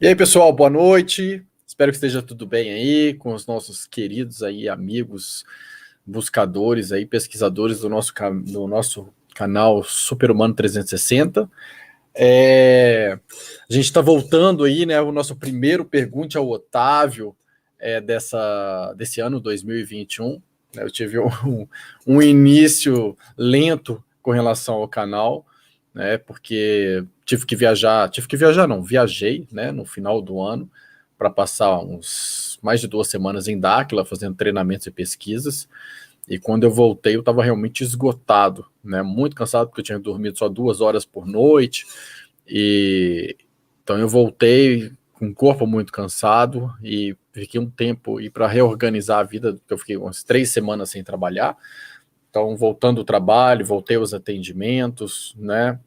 E aí, pessoal, boa noite. Espero que esteja tudo bem aí com os nossos queridos aí amigos buscadores aí, pesquisadores do nosso canal Super-Humano 360. A gente está voltando aí, né, o nosso primeiro Pergunte ao Otávio desse ano 2021. Eu tive um início lento com relação ao canal, né, porque viajei, né, no final do ano para passar uns mais de 2 semanas em Dáquila fazendo treinamentos e pesquisas. E quando eu voltei, eu estava realmente esgotado, né? Muito cansado, porque eu tinha dormido só 2 horas por noite. E então eu voltei com o corpo muito cansado e fiquei um tempo para reorganizar a vida, porque eu fiquei umas 3 semanas sem trabalhar. Então, voltando ao trabalho, voltei aos atendimentos, né?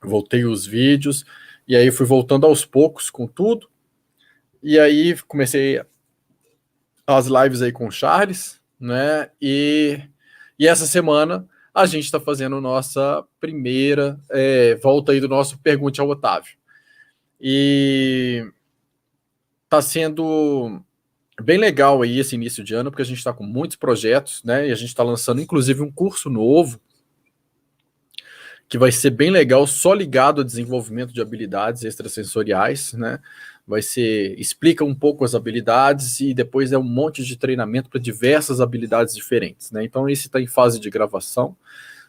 Voltei os vídeos, e aí fui voltando aos poucos com tudo. E aí comecei as lives aí com o Charles, né? E essa semana a gente está fazendo nossa primeira volta aí do nosso Pergunte ao Otávio. E está sendo bem legal aí esse início de ano, porque a gente está com muitos projetos, né? E a gente está lançando inclusive um curso novo que vai ser bem legal, só ligado a desenvolvimento de habilidades extrasensoriais, né? Explica um pouco as habilidades e depois é um monte de treinamento para diversas habilidades diferentes, né? Então esse está em fase de gravação,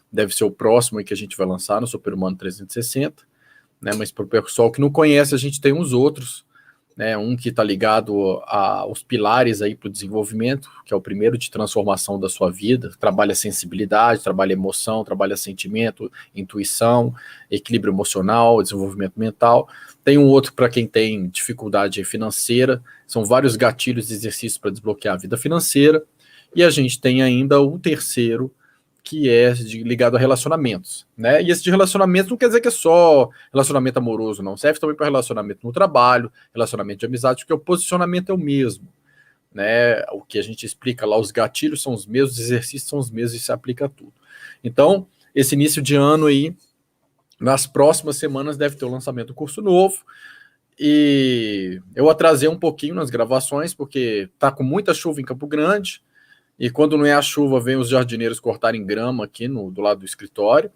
deve ser o próximo aí que a gente vai lançar no Super-Humano 360, né? Mas para o pessoal que não conhece, a gente tem uns outros, né? Um que está ligado aos pilares aí para o desenvolvimento, que é o primeiro de transformação da sua vida, trabalha sensibilidade, trabalha emoção, trabalha sentimento, intuição, equilíbrio emocional, desenvolvimento mental. Tem um outro para quem tem dificuldade financeira, são vários gatilhos e exercícios para desbloquear a vida financeira. E a gente tem ainda o terceiro, que é ligado a relacionamentos, né? E esse de relacionamentos não quer dizer que é só relacionamento amoroso, não. Serve também para relacionamento no trabalho, relacionamento de amizade, porque o posicionamento é o mesmo, né? O que a gente explica lá, os gatilhos são os mesmos, os exercícios são os mesmos e se aplica a tudo. Então, esse início de ano aí, nas próximas semanas deve ter o lançamento do curso novo. E eu atrasei um pouquinho nas gravações, porque tá com muita chuva em Campo Grande. E quando não é a chuva, vem os jardineiros cortarem grama aqui do lado do escritório.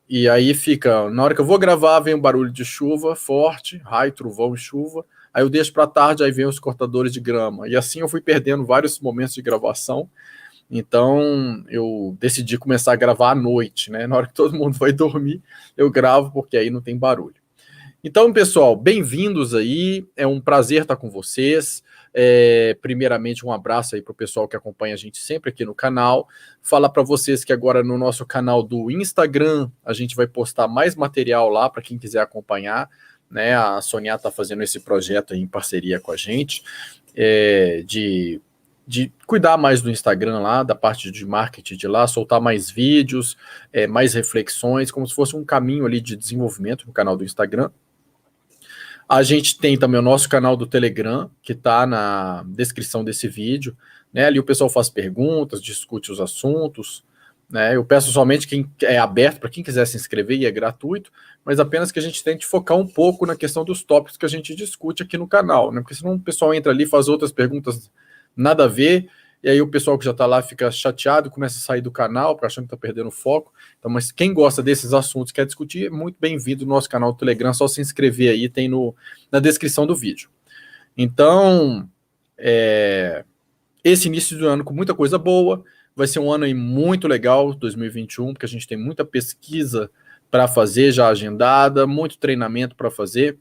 E aí fica, na hora que eu vou gravar, vem um barulho de chuva forte, raio, trovão e chuva. Aí eu deixo para tarde, aí vem os cortadores de grama. E assim eu fui perdendo vários momentos de gravação. Então eu decidi começar a gravar à noite, né? Na hora que todo mundo vai dormir, eu gravo, porque aí não tem barulho. Então, pessoal, bem-vindos aí. É um prazer estar com vocês. Primeiramente, um abraço aí para o pessoal que acompanha a gente sempre aqui no canal. Falar para vocês que agora no nosso canal do Instagram a gente vai postar mais material lá para quem quiser acompanhar, né? A Sonia está fazendo esse projeto aí em parceria com a gente, de cuidar mais do Instagram lá, da parte de marketing de lá, soltar mais vídeos, mais reflexões, como se fosse um caminho ali de desenvolvimento no canal do Instagram. A gente tem também o nosso canal do Telegram, que está na descrição desse vídeo, né? Ali o pessoal faz perguntas, discute os assuntos, né? Eu peço somente quem é aberto para quem quiser se inscrever e é gratuito, mas apenas que a gente tente focar um pouco na questão dos tópicos que a gente discute aqui no canal, né? Porque senão o pessoal entra ali, faz outras perguntas nada a ver, e aí o pessoal que já está lá fica chateado, começa a sair do canal, achando que está perdendo foco. Então, mas quem gosta desses assuntos, quer discutir, é muito bem-vindo no nosso canal do Telegram, só se inscrever aí, tem na descrição do vídeo. Então, esse início do ano com muita coisa boa, vai ser um ano aí muito legal, 2021, porque a gente tem muita pesquisa para fazer, já agendada, muito treinamento para fazer,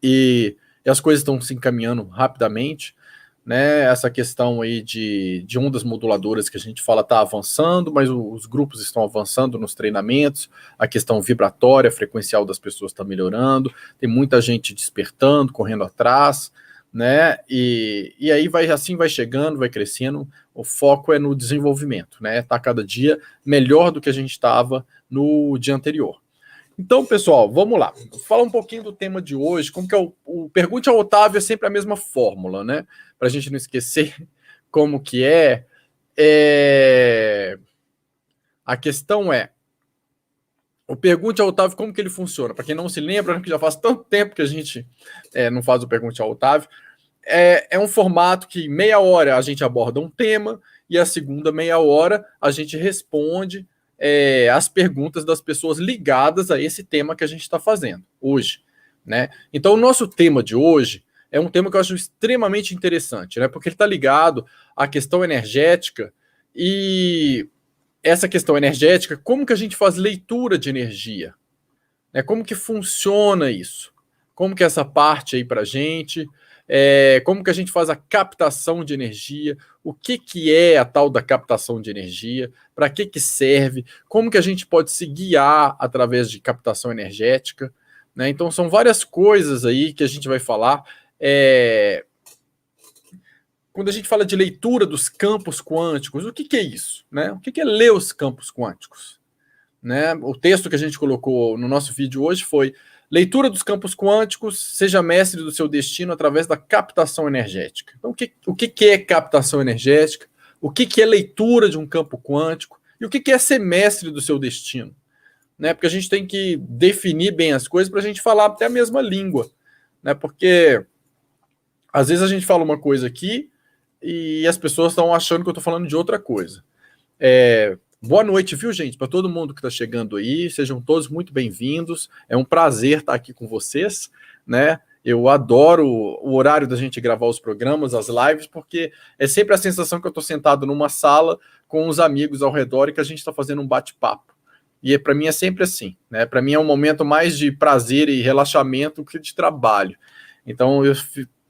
e as coisas estão se encaminhando rapidamente, né? Essa questão aí de ondas moduladoras que a gente fala está avançando, mas os grupos estão avançando nos treinamentos, a questão vibratória, frequencial das pessoas está melhorando, tem muita gente despertando, correndo atrás, né? E aí vai chegando, vai crescendo, o foco é no desenvolvimento, né? Tá cada dia melhor do que a gente estava no dia anterior. Então, pessoal, vamos lá. Fala um pouquinho do tema de hoje. Como que é o Pergunte ao Otávio é sempre a mesma fórmula, né? Para a gente não esquecer como que a questão é, O Pergunte ao Otávio, como que ele funciona? Para quem não se lembra, que já faz tanto tempo que a gente não faz o Pergunte ao Otávio, é um formato que meia hora a gente aborda um tema e a segunda meia hora a gente responde as perguntas das pessoas ligadas a esse tema que a gente está fazendo hoje, né? Então, o nosso tema de hoje é um tema que eu acho extremamente interessante, né? Porque ele está ligado à questão energética e essa questão energética, como que a gente faz leitura de energia? Né? Como que funciona isso? Como que é essa parte aí para a gente? Como que a gente faz a captação de energia? O que, que é a tal da captação de energia? Para que serve? Como que a gente pode se guiar através de captação energética? Né? Então, são várias coisas aí que a gente vai falar. Quando a gente fala de leitura dos campos quânticos, o que, que é isso? Né? O que, que é ler os campos quânticos? Né? O texto que a gente colocou no nosso vídeo hoje foi: leitura dos campos quânticos, seja mestre do seu destino através da captação energética. Então, o que é captação energética? O que é leitura de um campo quântico? E o que é ser mestre do seu destino? Né? Porque a gente tem que definir bem as coisas para a gente falar até a mesma língua. Né? Porque às vezes a gente fala uma coisa aqui e as pessoas estão achando que eu estou falando de outra coisa. Boa noite, viu, gente? Para todo mundo que está chegando aí, sejam todos muito bem-vindos. É um prazer estar aqui com vocês, né? Eu adoro o horário da gente gravar os programas, as lives, porque é sempre a sensação que eu estou sentado numa sala com os amigos ao redor e que a gente está fazendo um bate-papo. E para mim é sempre assim, né? Para mim é um momento mais de prazer e relaxamento que de trabalho. Então eu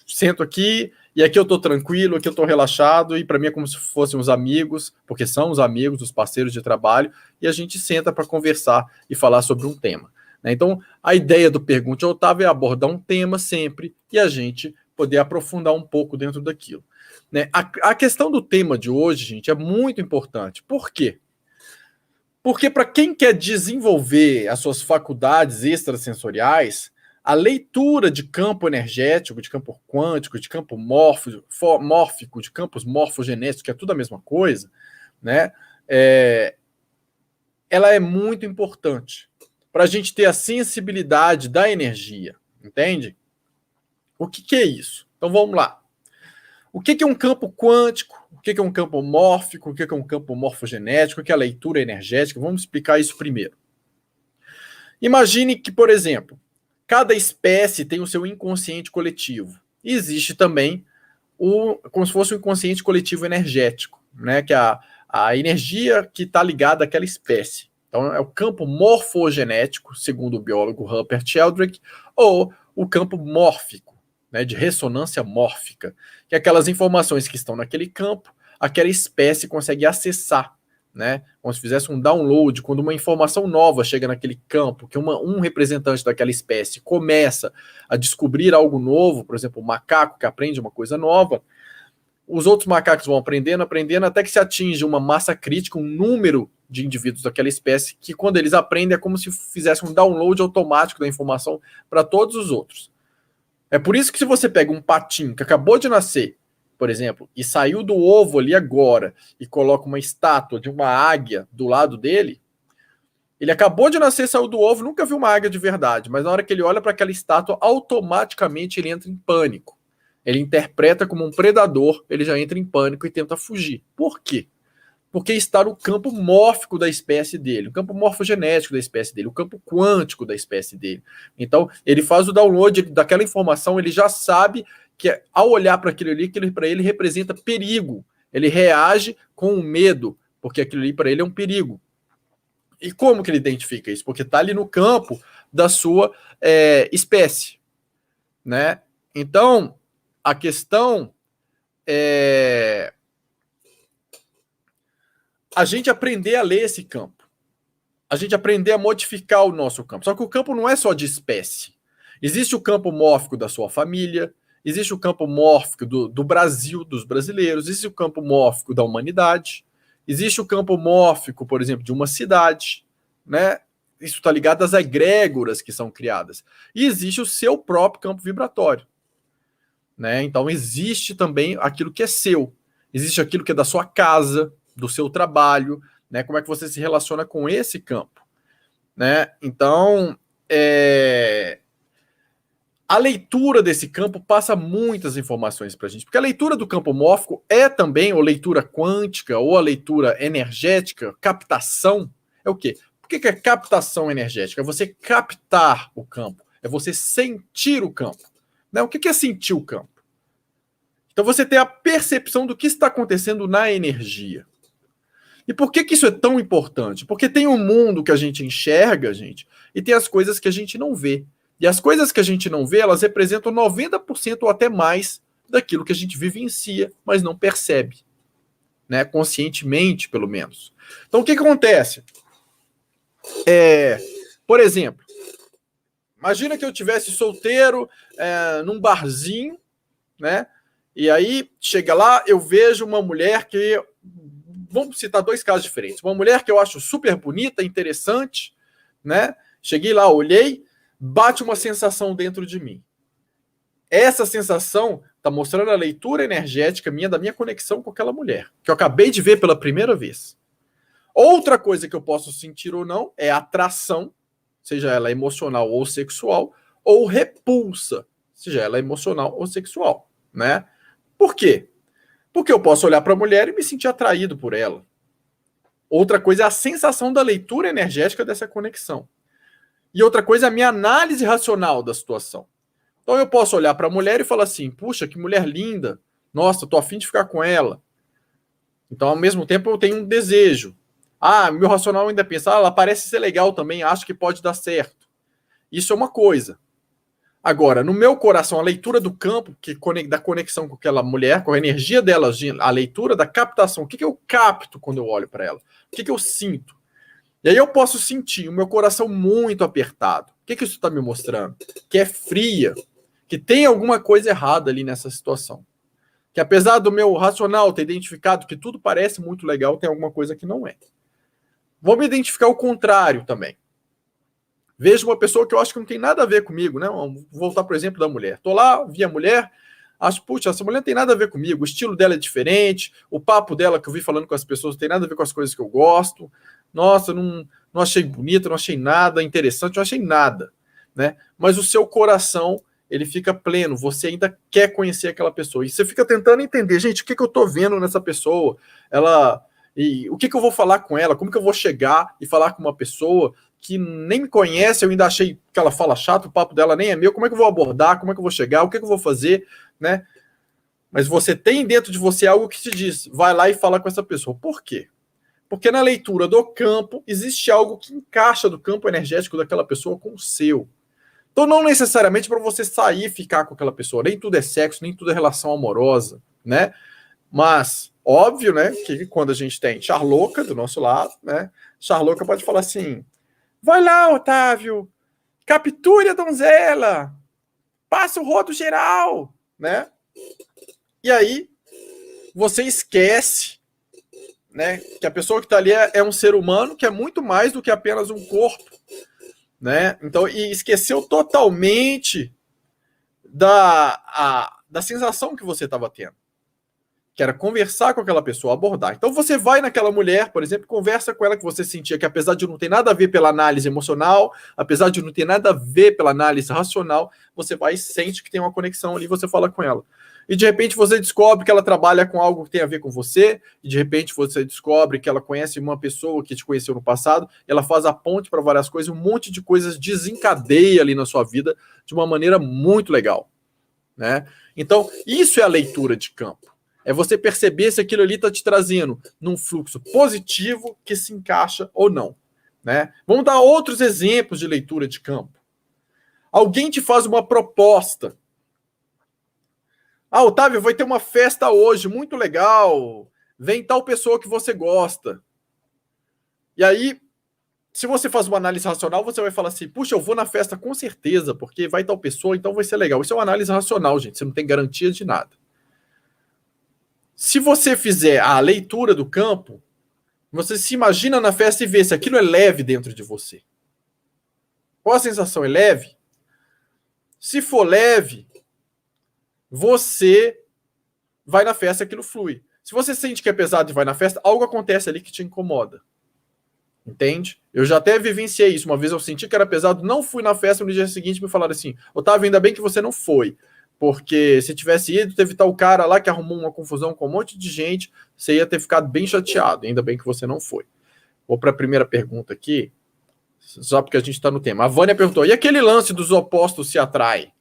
sento aqui e aqui eu tô tranquilo, aqui eu tô relaxado e para mim é como se fossem os amigos, porque são os amigos, os parceiros de trabalho, e a gente senta para conversar e falar sobre um tema. Né? Então, a ideia do Pergunte ao Otávio é abordar um tema sempre e a gente poder aprofundar um pouco dentro daquilo. Né? A questão do tema de hoje, gente, é muito importante. Por quê? Porque para quem quer desenvolver as suas faculdades extrasensoriais, a leitura de campo energético, de campo quântico, de campo mórfico, de campos morfogenéticos, que é tudo a mesma coisa, né? Ela é muito importante para a gente ter a sensibilidade da energia, entende? O que é isso? Então vamos lá. O que é um campo quântico? O que é um campo mórfico? O que é um campo morfogenético? O que é a leitura energética? Vamos explicar isso primeiro. Imagine que, por exemplo, cada espécie tem o seu inconsciente coletivo. E existe também como se fosse um inconsciente coletivo energético, né? Que é a energia que está ligada àquela espécie. Então, é o campo morfogenético, segundo o biólogo Rupert Sheldrake, ou o campo mórfico, né, de ressonância mórfica, que é aquelas informações que estão naquele campo, aquela espécie consegue acessar, né, como se fizesse um download, quando uma informação nova chega naquele campo, que um representante daquela espécie começa a descobrir algo novo, por exemplo, um macaco que aprende uma coisa nova, os outros macacos vão aprendendo, até que se atinge uma massa crítica, um número de indivíduos daquela espécie, que quando eles aprendem é como se fizesse um download automático da informação para todos os outros. É por isso que se você pega um patinho que acabou de nascer, por exemplo, e saiu do ovo ali agora, e coloca uma estátua de uma águia do lado dele, ele acabou de nascer, saiu do ovo, nunca viu uma águia de verdade, mas na hora que ele olha para aquela estátua, automaticamente ele entra em pânico. Ele interpreta como um predador, ele já entra em pânico e tenta fugir. Por quê? Porque está no campo mórfico da espécie dele, o campo morfogenético da espécie dele, o campo quântico da espécie dele. Então, ele faz o download daquela informação, ele já sabe que ao olhar para aquilo ali, aquilo para ele representa perigo. Ele reage com o medo, porque aquilo ali para ele é um perigo. E como que ele identifica isso? Porque está ali no campo da sua espécie. Né? Então, a questão é a gente aprender a ler esse campo. A gente aprender a modificar o nosso campo. Só que o campo não é só de espécie. Existe o campo mórfico da sua família, existe o campo mórfico do Brasil, dos brasileiros, existe o campo mórfico da humanidade, existe o campo mórfico, por exemplo, de uma cidade, né? Isso está ligado às egrégoras que são criadas. E existe o seu próprio campo vibratório. Né? Então existe também aquilo que é seu. Existe aquilo que é da sua casa, do seu trabalho, né? Como é que você se relaciona com esse campo. né? Então, a leitura desse campo passa muitas informações para a gente, porque a leitura do campo mórfico é também, ou leitura quântica, ou a leitura energética, captação, é o quê? Por que é captação energética? É você captar o campo, é você sentir o campo. Né? O que é sentir o campo? Então você tem a percepção do que está acontecendo na energia. E por que isso é tão importante? Porque tem um mundo que a gente enxerga, gente, e tem as coisas que a gente não vê. E as coisas que a gente não vê, elas representam 90% ou até mais daquilo que a gente vivencia, mas não percebe. Né? Conscientemente, pelo menos. Então, o que acontece? Por exemplo, imagina que eu tivesse solteiro num barzinho, né? E aí, chega lá, eu vejo uma mulher que... Vamos citar dois casos diferentes. Uma mulher que eu acho super bonita, interessante, né? Cheguei lá, olhei, bate uma sensação dentro de mim. Essa sensação está mostrando a leitura energética minha, da minha conexão com aquela mulher, que eu acabei de ver pela primeira vez. Outra coisa que eu posso sentir ou não é atração, seja ela emocional ou sexual, ou repulsa, seja ela emocional ou sexual, né? Por quê? Porque eu posso olhar para a mulher e me sentir atraído por ela. Outra coisa é a sensação da leitura energética dessa conexão. E outra coisa é a minha análise racional da situação. Então eu posso olhar para a mulher e falar assim, puxa, que mulher linda, nossa, tô afim de ficar com ela. Então, ao mesmo tempo, eu tenho um desejo. Meu racional ainda pensa, ela parece ser legal também, acho que pode dar certo. Isso é uma coisa. Agora, no meu coração, a leitura do campo, da conexão com aquela mulher, com a energia dela, a leitura da captação, o que eu capto quando eu olho para ela? O que eu sinto? E aí eu posso sentir o meu coração muito apertado. O que isso está me mostrando? Que é fria, que tem alguma coisa errada ali nessa situação. Que apesar do meu racional ter identificado que tudo parece muito legal, tem alguma coisa que não é. Vou me identificar o contrário também. Vejo uma pessoa que eu acho que não tem nada a ver comigo, né? Vou voltar para o exemplo da mulher. Tô lá, vi a mulher, acho, putz, essa mulher não tem nada a ver comigo, o estilo dela é diferente, o papo dela que eu vi falando com as pessoas não tem nada a ver com as coisas que eu gosto. Nossa, não achei bonita, não achei nada interessante, não achei nada, né? Mas o seu coração, ele fica pleno, você ainda quer conhecer aquela pessoa. E você fica tentando entender, gente, o que eu tô vendo nessa pessoa? E o que eu vou falar com ela? Como que eu vou chegar e falar com uma pessoa que nem me conhece, eu ainda achei que ela fala chato, o papo dela nem é meu, como é que eu vou abordar, como é que eu vou chegar, o que eu vou fazer, né? Mas você tem dentro de você algo que te diz, vai lá e fala com essa pessoa. Por quê? Porque na leitura do campo, existe algo que encaixa do campo energético daquela pessoa com o seu. Então não necessariamente para você sair e ficar com aquela pessoa, nem tudo é sexo, nem tudo é relação amorosa, né? Mas, óbvio, né, que quando a gente tem charloca do nosso lado, né, charloca pode falar assim, vai lá, Otávio, capture a donzela, passa o rodo geral, né? E aí, você esquece, né, que a pessoa que está ali é um ser humano que é muito mais do que apenas um corpo, né? Então, e esqueceu totalmente da sensação que você estava tendo, que era conversar com aquela pessoa, abordar. Então você vai naquela mulher, por exemplo, conversa com ela que você sentia que apesar de não ter nada a ver pela análise emocional, apesar de não ter nada a ver pela análise racional, você vai e sente que tem uma conexão ali, você fala com ela. E de repente você descobre que ela trabalha com algo que tem a ver com você, e de repente você descobre que ela conhece uma pessoa que te conheceu no passado, ela faz a ponte para várias coisas, um monte de coisas desencadeia ali na sua vida de uma maneira muito legal, né? Então, isso é a leitura de campo. É você perceber se aquilo ali está te trazendo num fluxo positivo que se encaixa ou não, né? Vamos dar outros exemplos de leitura de campo. Alguém te faz uma proposta. Otávio, vai ter uma festa hoje, muito legal. Vem tal pessoa que você gosta. E aí, se você faz uma análise racional, você vai falar assim, puxa, eu vou na festa com certeza, porque vai tal pessoa, então vai ser legal. Isso é uma análise racional, gente. Você não tem garantia de nada. Se você fizer a leitura do campo, você se imagina na festa e vê se aquilo é leve dentro de você. Qual a sensação? É leve? Se for leve, você vai na festa e aquilo flui. Se você sente que é pesado e vai na festa, algo acontece ali que te incomoda. Entende? Eu já até vivenciei isso. Uma vez eu senti que era pesado, não fui na festa, no dia seguinte me falaram assim: Otávio, ainda bem que você não foi, porque se tivesse ido, teve tal cara lá que arrumou uma confusão com um monte de gente, você ia ter ficado bem chateado. Ainda bem que você não foi. Vou para a primeira pergunta aqui, só porque a gente está no tema. A Vânia perguntou: e aquele lance dos opostos se atraem?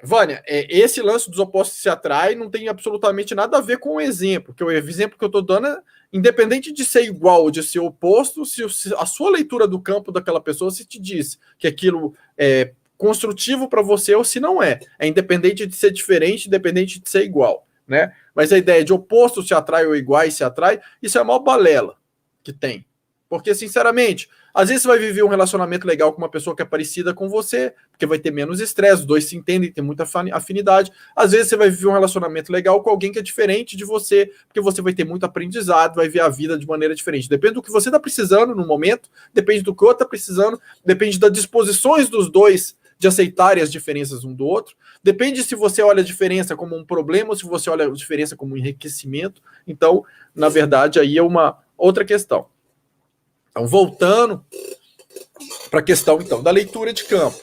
Vânia, esse lance dos opostos se atraem não tem absolutamente nada a ver com o exemplo, porque o exemplo que eu estou dando é, independente de ser igual ou de ser oposto, se a sua leitura do campo daquela pessoa se te diz que aquilo é construtivo para você ou se não é. É independente de ser diferente, independente de ser igual, né? Mas a ideia de oposto se atrai ou iguais se atrai, isso é a maior balela que tem. Porque, sinceramente, às vezes você vai viver um relacionamento legal com uma pessoa que é parecida com você, porque vai ter menos estresse, os dois se entendem, tem muita afinidade. Às vezes você vai viver um relacionamento legal com alguém que é diferente de você, porque você vai ter muito aprendizado, vai ver a vida de maneira diferente. Depende do que você está precisando no momento, depende do que o outro está precisando, depende das disposições dos dois de aceitarem as diferenças um do outro. Depende se você olha a diferença como um problema ou se você olha a diferença como um enriquecimento. Então, na verdade, aí é uma outra questão. Então, voltando para a questão então da leitura de campo.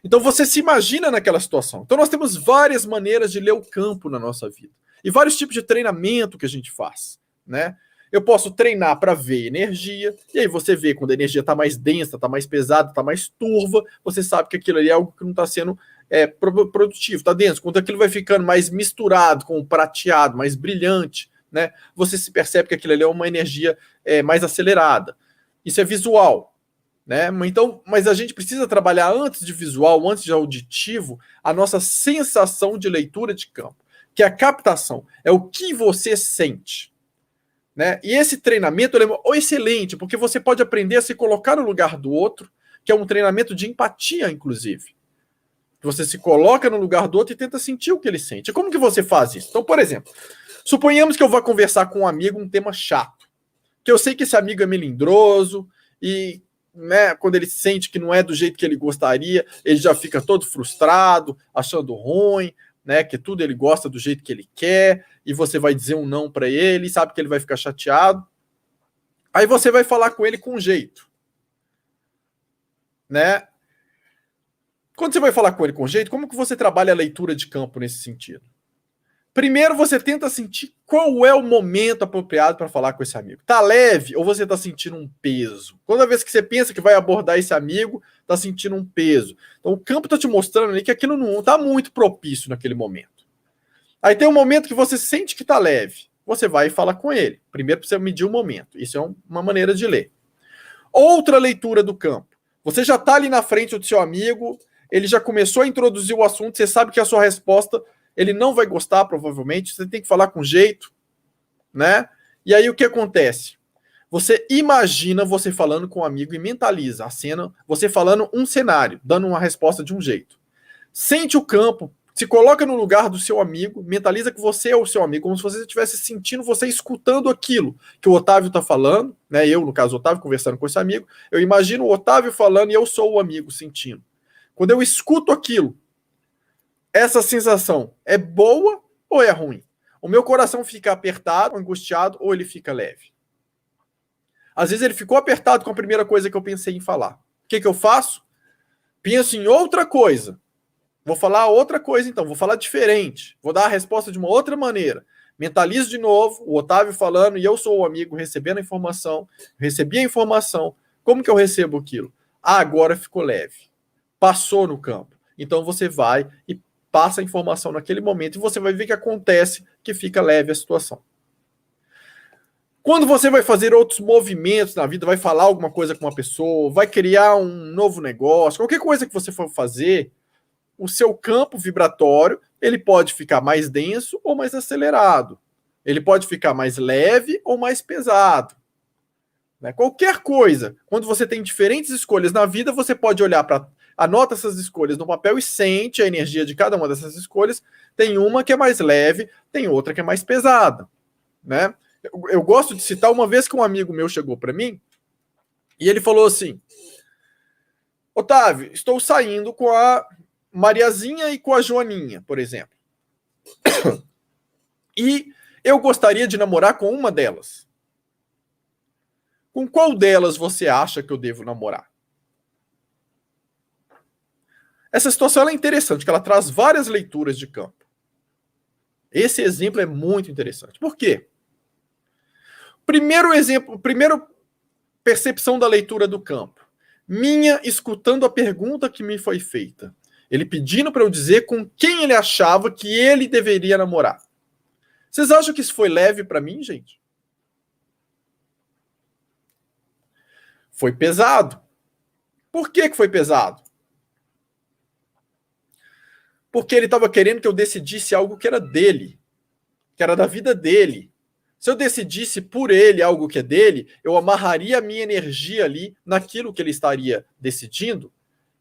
Então, você se imagina naquela situação. Então, nós temos várias maneiras de ler o campo na nossa vida. E vários tipos de treinamento que a gente faz, né? Eu posso treinar para ver energia, e aí você vê quando a energia está mais densa, está mais pesada, está mais turva, você sabe que aquilo ali é algo que não está sendo produtivo, está denso. Quando aquilo vai ficando mais misturado com o prateado, mais brilhante, né? Você se percebe que aquilo ali é uma energia mais acelerada. Isso é visual, né? Então, mas a gente precisa trabalhar antes de visual, antes de auditivo, a nossa sensação de leitura de campo, que é a captação, é o que você sente, né? E esse treinamento é excelente, porque você pode aprender a se colocar no lugar do outro, que é um treinamento de empatia, inclusive. Você se coloca no lugar do outro e tenta sentir o que ele sente. Como que você faz isso? Então, por exemplo, suponhamos que eu vá conversar com um amigo um tema chato, que eu sei que esse amigo é melindroso e, né, quando ele sente que não é do jeito que ele gostaria, ele já fica todo frustrado, achando ruim, né, que tudo ele gosta do jeito que ele quer, e você vai dizer um não para ele, sabe que ele vai ficar chateado. Aí você vai falar com ele com jeito, né? Quando você vai falar com ele com jeito, como que você trabalha a leitura de campo nesse sentido? Primeiro você tenta sentir qual é o momento apropriado para falar com esse amigo. Tá leve ou você tá sentindo um peso? Toda vez que você pensa que vai abordar esse amigo, tá sentindo um peso. Então o campo tá te mostrando ali que aquilo não tá muito propício naquele momento. Aí tem um momento que você sente que tá leve. Você vai e fala com ele. Primeiro precisa medir o momento. Isso é uma maneira de ler. Outra leitura do campo. Você já tá ali na frente do seu amigo, ele já começou a introduzir o assunto, você sabe que a sua resposta ele não vai gostar, provavelmente, você tem que falar com jeito, né? E aí o que acontece? Você imagina você falando com um amigo e mentaliza a cena, você falando um cenário, dando uma resposta de um jeito. Sente o campo, se coloca no lugar do seu amigo, mentaliza que você é o seu amigo, como se você estivesse sentindo, você escutando aquilo que o Otávio está falando, né? Eu, no caso, o Otávio, conversando com esse amigo, eu imagino o Otávio falando e eu sou o amigo sentindo. Quando eu escuto aquilo, essa sensação é boa ou é ruim? O meu coração fica apertado, angustiado, ou ele fica leve? Às vezes ele ficou apertado com a primeira coisa que eu pensei em falar. O que eu faço? Penso em outra coisa. Vou falar outra coisa então, vou falar diferente. Vou dar a resposta de uma outra maneira. Mentalizo de novo, o Otávio falando e eu sou o amigo recebendo a informação. Recebi a informação. Como que eu recebo aquilo? Agora ficou leve. Passou no campo. Então você vai e passa a informação naquele momento e você vai ver que acontece, que fica leve a situação. Quando você vai fazer outros movimentos na vida, vai falar alguma coisa com uma pessoa, vai criar um novo negócio, qualquer coisa que você for fazer, o seu campo vibratório, ele pode ficar mais denso ou mais acelerado. Ele pode ficar mais leve ou mais pesado. Né? Qualquer coisa, quando você tem diferentes escolhas na vida, você pode olhar para anota essas escolhas no papel e sente a energia de cada uma dessas escolhas. Tem uma que é mais leve, tem outra que é mais pesada, né? Eu gosto de citar uma vez que um amigo meu chegou para mim e ele falou assim: Otávio, estou saindo com a Mariazinha e com a Joaninha, por exemplo. E eu gostaria de namorar com uma delas. Com qual delas você acha que eu devo namorar? Essa situação é interessante, que ela traz várias leituras de campo. Esse exemplo é muito interessante. Por quê? Primeiro exemplo, primeiro percepção da leitura do campo. Minha escutando a pergunta que me foi feita. Ele pedindo para eu dizer com quem ele achava que ele deveria namorar. Vocês acham que isso foi leve para mim, gente? Foi pesado. Por que foi pesado? Porque ele estava querendo que eu decidisse algo que era dele, que era da vida dele. Se eu decidisse por ele algo que é dele, eu amarraria a minha energia ali naquilo que ele estaria decidindo,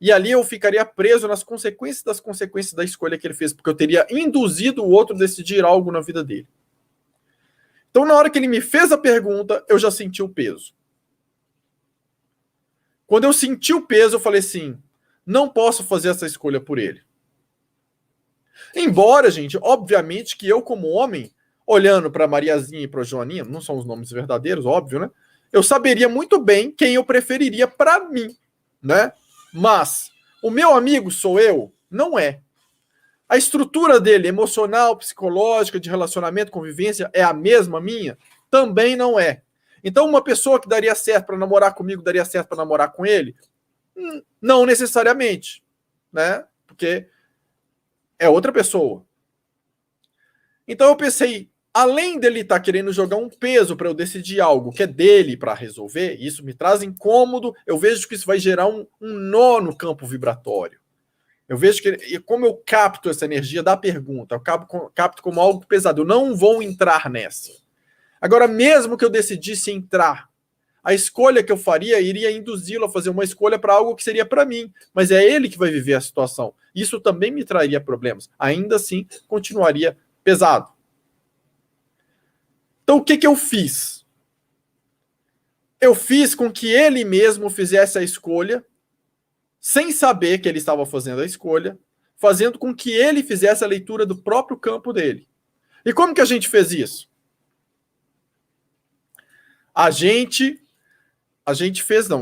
e ali eu ficaria preso nas consequências das consequências da escolha que ele fez, porque eu teria induzido o outro a decidir algo na vida dele. Então, na hora que ele me fez a pergunta, eu já senti o peso. Quando eu senti o peso, eu falei assim, não posso fazer essa escolha por ele. Embora, gente, obviamente que eu como homem, olhando para Mariazinha e para Joaninha, não são os nomes verdadeiros, óbvio, né? Eu saberia muito bem quem eu preferiria para mim, né? Mas o meu amigo sou eu? Não é. A estrutura dele, emocional, psicológica, de relacionamento, convivência, é a mesma minha? Também não é. Então, uma pessoa que daria certo para namorar comigo, daria certo para namorar com ele? Não necessariamente, né? Porque é outra pessoa. Então eu pensei, além dele estar querendo jogar um peso para eu decidir algo que é dele para resolver, isso me traz incômodo, eu vejo que isso vai gerar um nó no campo vibratório. Eu vejo que, e como eu capto essa energia da pergunta, eu capto como algo pesado, eu não vou entrar nessa. Agora, mesmo que eu decidisse entrar, a escolha que eu faria iria induzi-lo a fazer uma escolha para algo que seria para mim, mas é ele que vai viver a situação. Isso também me traria problemas. Ainda assim, continuaria pesado. Então, o que eu fiz? Eu fiz com que ele mesmo fizesse a escolha, sem saber que ele estava fazendo a escolha, fazendo com que ele fizesse a leitura do próprio campo dele. E como que a gente fez isso?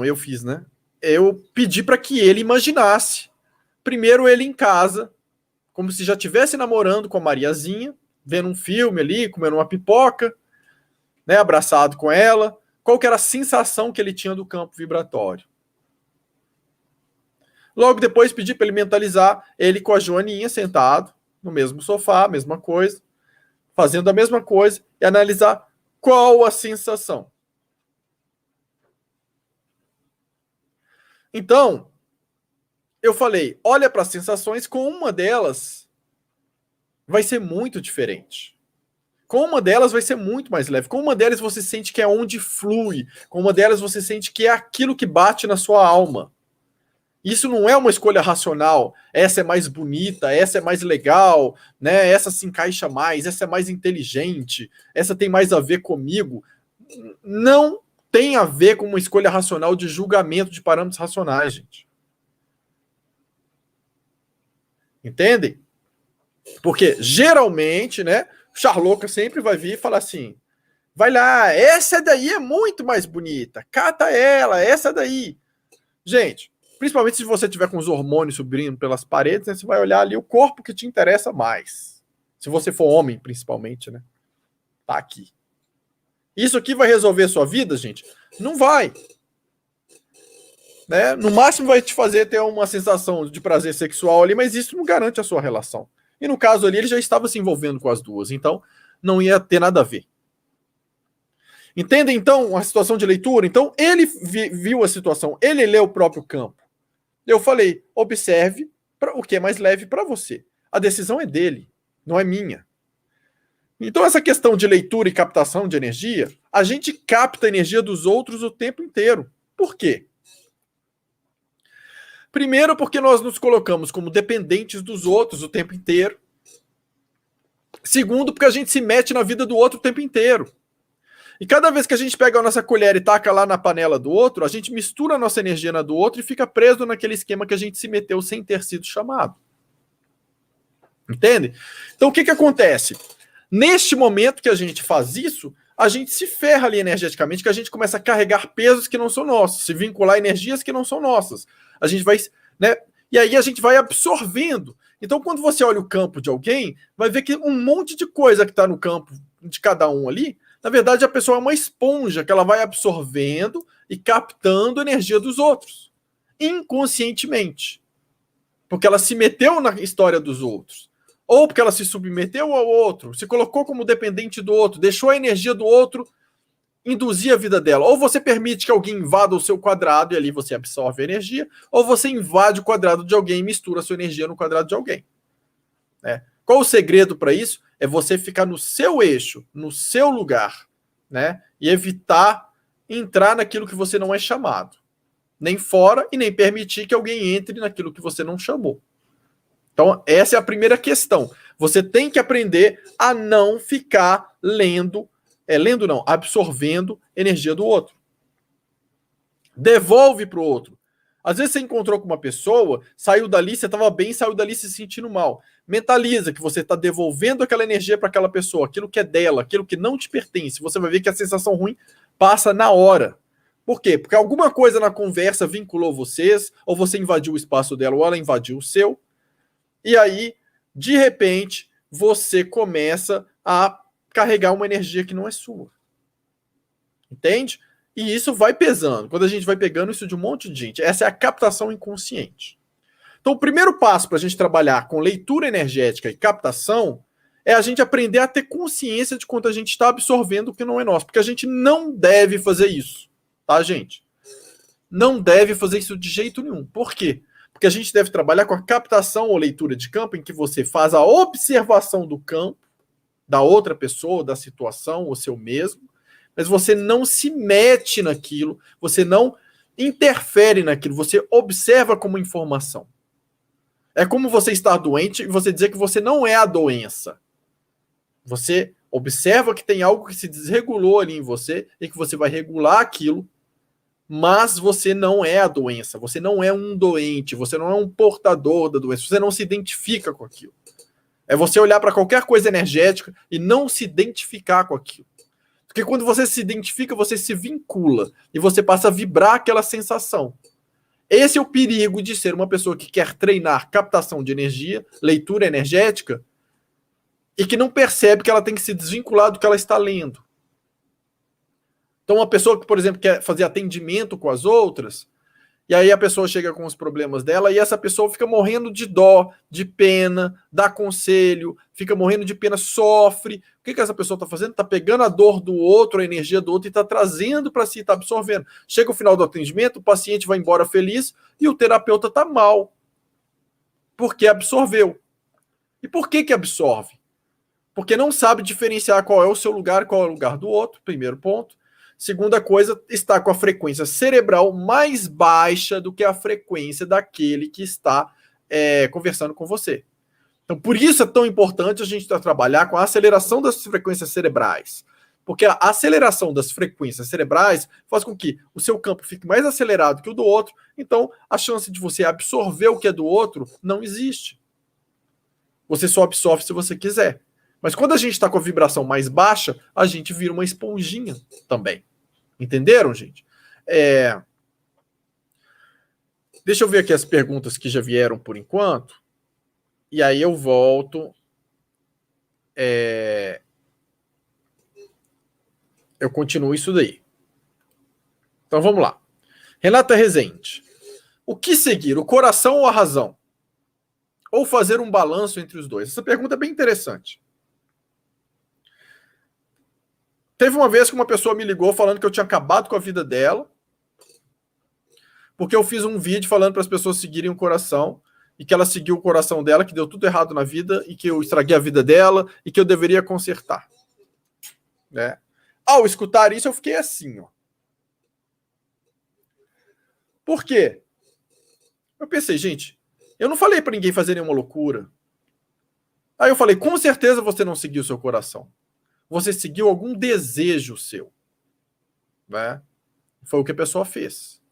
Eu fiz, né? Eu pedi para que ele imaginasse. Primeiro ele em casa, como se já estivesse namorando com a Mariazinha, vendo um filme ali, comendo uma pipoca, né, abraçado com ela. Qual que era a sensação que ele tinha do campo vibratório? Logo depois pedi para ele mentalizar ele com a Joaninha sentado no mesmo sofá, mesma coisa, fazendo a mesma coisa e analisar qual a sensação. Então, eu falei, olha para as sensações, com uma delas vai ser muito diferente. Com uma delas vai ser muito mais leve. Com uma delas você sente que é onde flui. Com uma delas você sente que é aquilo que bate na sua alma. Isso não é uma escolha racional. Essa é mais bonita, essa é mais legal, né? Essa se encaixa mais, essa é mais inteligente, essa tem mais a ver comigo. Não tem a ver com uma escolha racional de julgamento de parâmetros racionais, gente. Entendem? Porque geralmente, né, Charloca sempre vai vir e falar assim, vai lá, essa daí é muito mais bonita, cata ela, essa daí. Gente, principalmente se você tiver com os hormônios subindo pelas paredes, né, você vai olhar ali o corpo que te interessa mais. Se você for homem, principalmente, né? Tá aqui. Isso aqui vai resolver a sua vida, gente? Não vai. Né? No máximo vai te fazer ter uma sensação de prazer sexual ali, mas isso não garante a sua relação. E no caso ali, ele já estava se envolvendo com as duas, então não ia ter nada a ver. Entendem, então, a situação de leitura? Então, ele viu a situação, ele leu o próprio campo. Eu falei, observe o que é mais leve para você. A decisão é dele, não é minha. Então, essa questão de leitura e captação de energia, a gente capta a energia dos outros o tempo inteiro. Por quê? Primeiro, porque nós nos colocamos como dependentes dos outros o tempo inteiro. Segundo, porque a gente se mete na vida do outro o tempo inteiro. E cada vez que a gente pega a nossa colher e taca lá na panela do outro, a gente mistura a nossa energia na do outro e fica preso naquele esquema que a gente se meteu sem ter sido chamado. Entende? Então, o que acontece? Neste momento que a gente faz isso, a gente se ferra ali energeticamente, que a gente começa a carregar pesos que não são nossos, se vincular a energias que não são nossas. A gente vai, né? E aí a gente vai absorvendo. Então, quando você olha o campo de alguém, vai ver que um monte de coisa que está no campo de cada um ali, na verdade, a pessoa é uma esponja que ela vai absorvendo e captando a energia dos outros, inconscientemente. Porque ela se meteu na história dos outros. Ou porque ela se submeteu ao outro, se colocou como dependente do outro, deixou a energia do outro induzir a vida dela. Ou você permite que alguém invada o seu quadrado e ali você absorve a energia, ou você invade o quadrado de alguém e mistura a sua energia no quadrado de alguém. Né? Qual o segredo para isso? É você ficar no seu eixo, no seu lugar, né? E evitar entrar naquilo que você não é chamado. Nem fora e nem permitir que alguém entre naquilo que você não chamou. Então, essa é a primeira questão. Você tem que aprender a não ficar absorvendo energia do outro. Devolve para o outro. Às vezes você encontrou com uma pessoa, saiu dali, você estava bem, saiu dali se sentindo mal. Mentaliza que você está devolvendo aquela energia para aquela pessoa, aquilo que é dela, aquilo que não te pertence. Você vai ver que a sensação ruim passa na hora. Por quê? Porque alguma coisa na conversa vinculou vocês, ou você invadiu o espaço dela, ou ela invadiu o seu. E aí, de repente, você começa a carregar uma energia que não é sua. Entende? E isso vai pesando. Quando a gente vai pegando isso de um monte de gente, essa é a captação inconsciente. Então, o primeiro passo para a gente trabalhar com leitura energética e captação é a gente aprender a ter consciência de quanto a gente está absorvendo o que não é nosso. Porque a gente não deve fazer isso. Tá, gente? Não deve fazer isso de jeito nenhum. Por quê? Porque a gente deve trabalhar com a captação ou leitura de campo, em que você faz a observação do campo, da outra pessoa, da situação, ou seu mesmo, mas você não se mete naquilo, você não interfere naquilo, você observa como informação. É como você estar doente e você dizer que você não é a doença. Você observa que tem algo que se desregulou ali em você e que você vai regular aquilo, mas você não é a doença, você não é um doente, você não é um portador da doença, você não se identifica com aquilo. É você olhar para qualquer coisa energética e não se identificar com aquilo. Porque quando você se identifica, você se vincula e você passa a vibrar aquela sensação. Esse é o perigo de ser uma pessoa que quer treinar captação de energia, leitura energética, e que não percebe que ela tem que se desvincular do que ela está lendo. Então, uma pessoa que, por exemplo, quer fazer atendimento com as outras, e aí a pessoa chega com os problemas dela, e essa pessoa fica morrendo de dó, de pena, dá conselho, fica morrendo de pena, sofre. O que essa pessoa está fazendo? Está pegando a dor do outro, a energia do outro, e está trazendo para si, está absorvendo. Chega o final do atendimento, o paciente vai embora feliz, e o terapeuta está mal. Porque absorveu. E por que absorve? Porque não sabe diferenciar qual é o seu lugar, qual é o lugar do outro, primeiro ponto. Segunda coisa, está com a frequência cerebral mais baixa do que a frequência daquele que está conversando com você. Então, por isso é tão importante a gente trabalhar com a aceleração das frequências cerebrais. Porque a aceleração das frequências cerebrais faz com que o seu campo fique mais acelerado que o do outro, então a chance de você absorver o que é do outro não existe. Você só absorve se você quiser. Mas quando a gente está com a vibração mais baixa, a gente vira uma esponjinha também. Entenderam, gente? Deixa eu ver aqui as perguntas que já vieram por enquanto. E aí eu volto. Eu continuo isso daí. Então vamos lá. Renata Rezende. O que seguir, o coração ou a razão? Ou fazer um balanço entre os dois? Essa pergunta é bem interessante. Teve uma vez que uma pessoa me ligou falando que eu tinha acabado com a vida dela, porque eu fiz um vídeo falando para as pessoas seguirem o coração, e que ela seguiu o coração dela, que deu tudo errado na vida, e que eu estraguei a vida dela, e que eu deveria consertar. Né? Ao escutar isso, eu fiquei assim, ó. Por quê? Eu pensei, gente, eu não falei para ninguém fazer nenhuma loucura. Aí eu falei, com certeza você não seguiu o seu coração. Você seguiu algum desejo seu. Né? Foi o que a pessoa fez.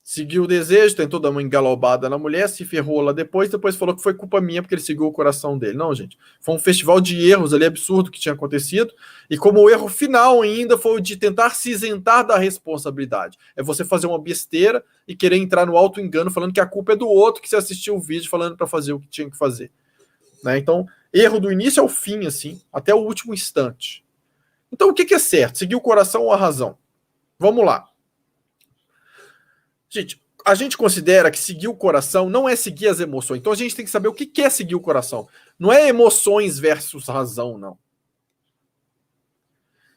Seguiu o desejo, tentou dar uma engalobada na mulher, se ferrou lá depois falou que foi culpa minha porque ele seguiu o coração dele. Não, gente. Foi um festival de erros ali absurdo que tinha acontecido. E como o erro final ainda foi o de tentar se isentar da responsabilidade. É você fazer uma besteira e querer entrar no auto-engano falando que a culpa é do outro que você assistiu o vídeo falando para fazer o que tinha que fazer. Né? Então, erro do início ao fim, assim, até o último instante. Então, o que é certo? Seguir o coração ou a razão? Vamos lá. Gente, a gente considera que seguir o coração não é seguir as emoções. Então a gente tem que saber o que é seguir o coração. Não é emoções versus razão, não.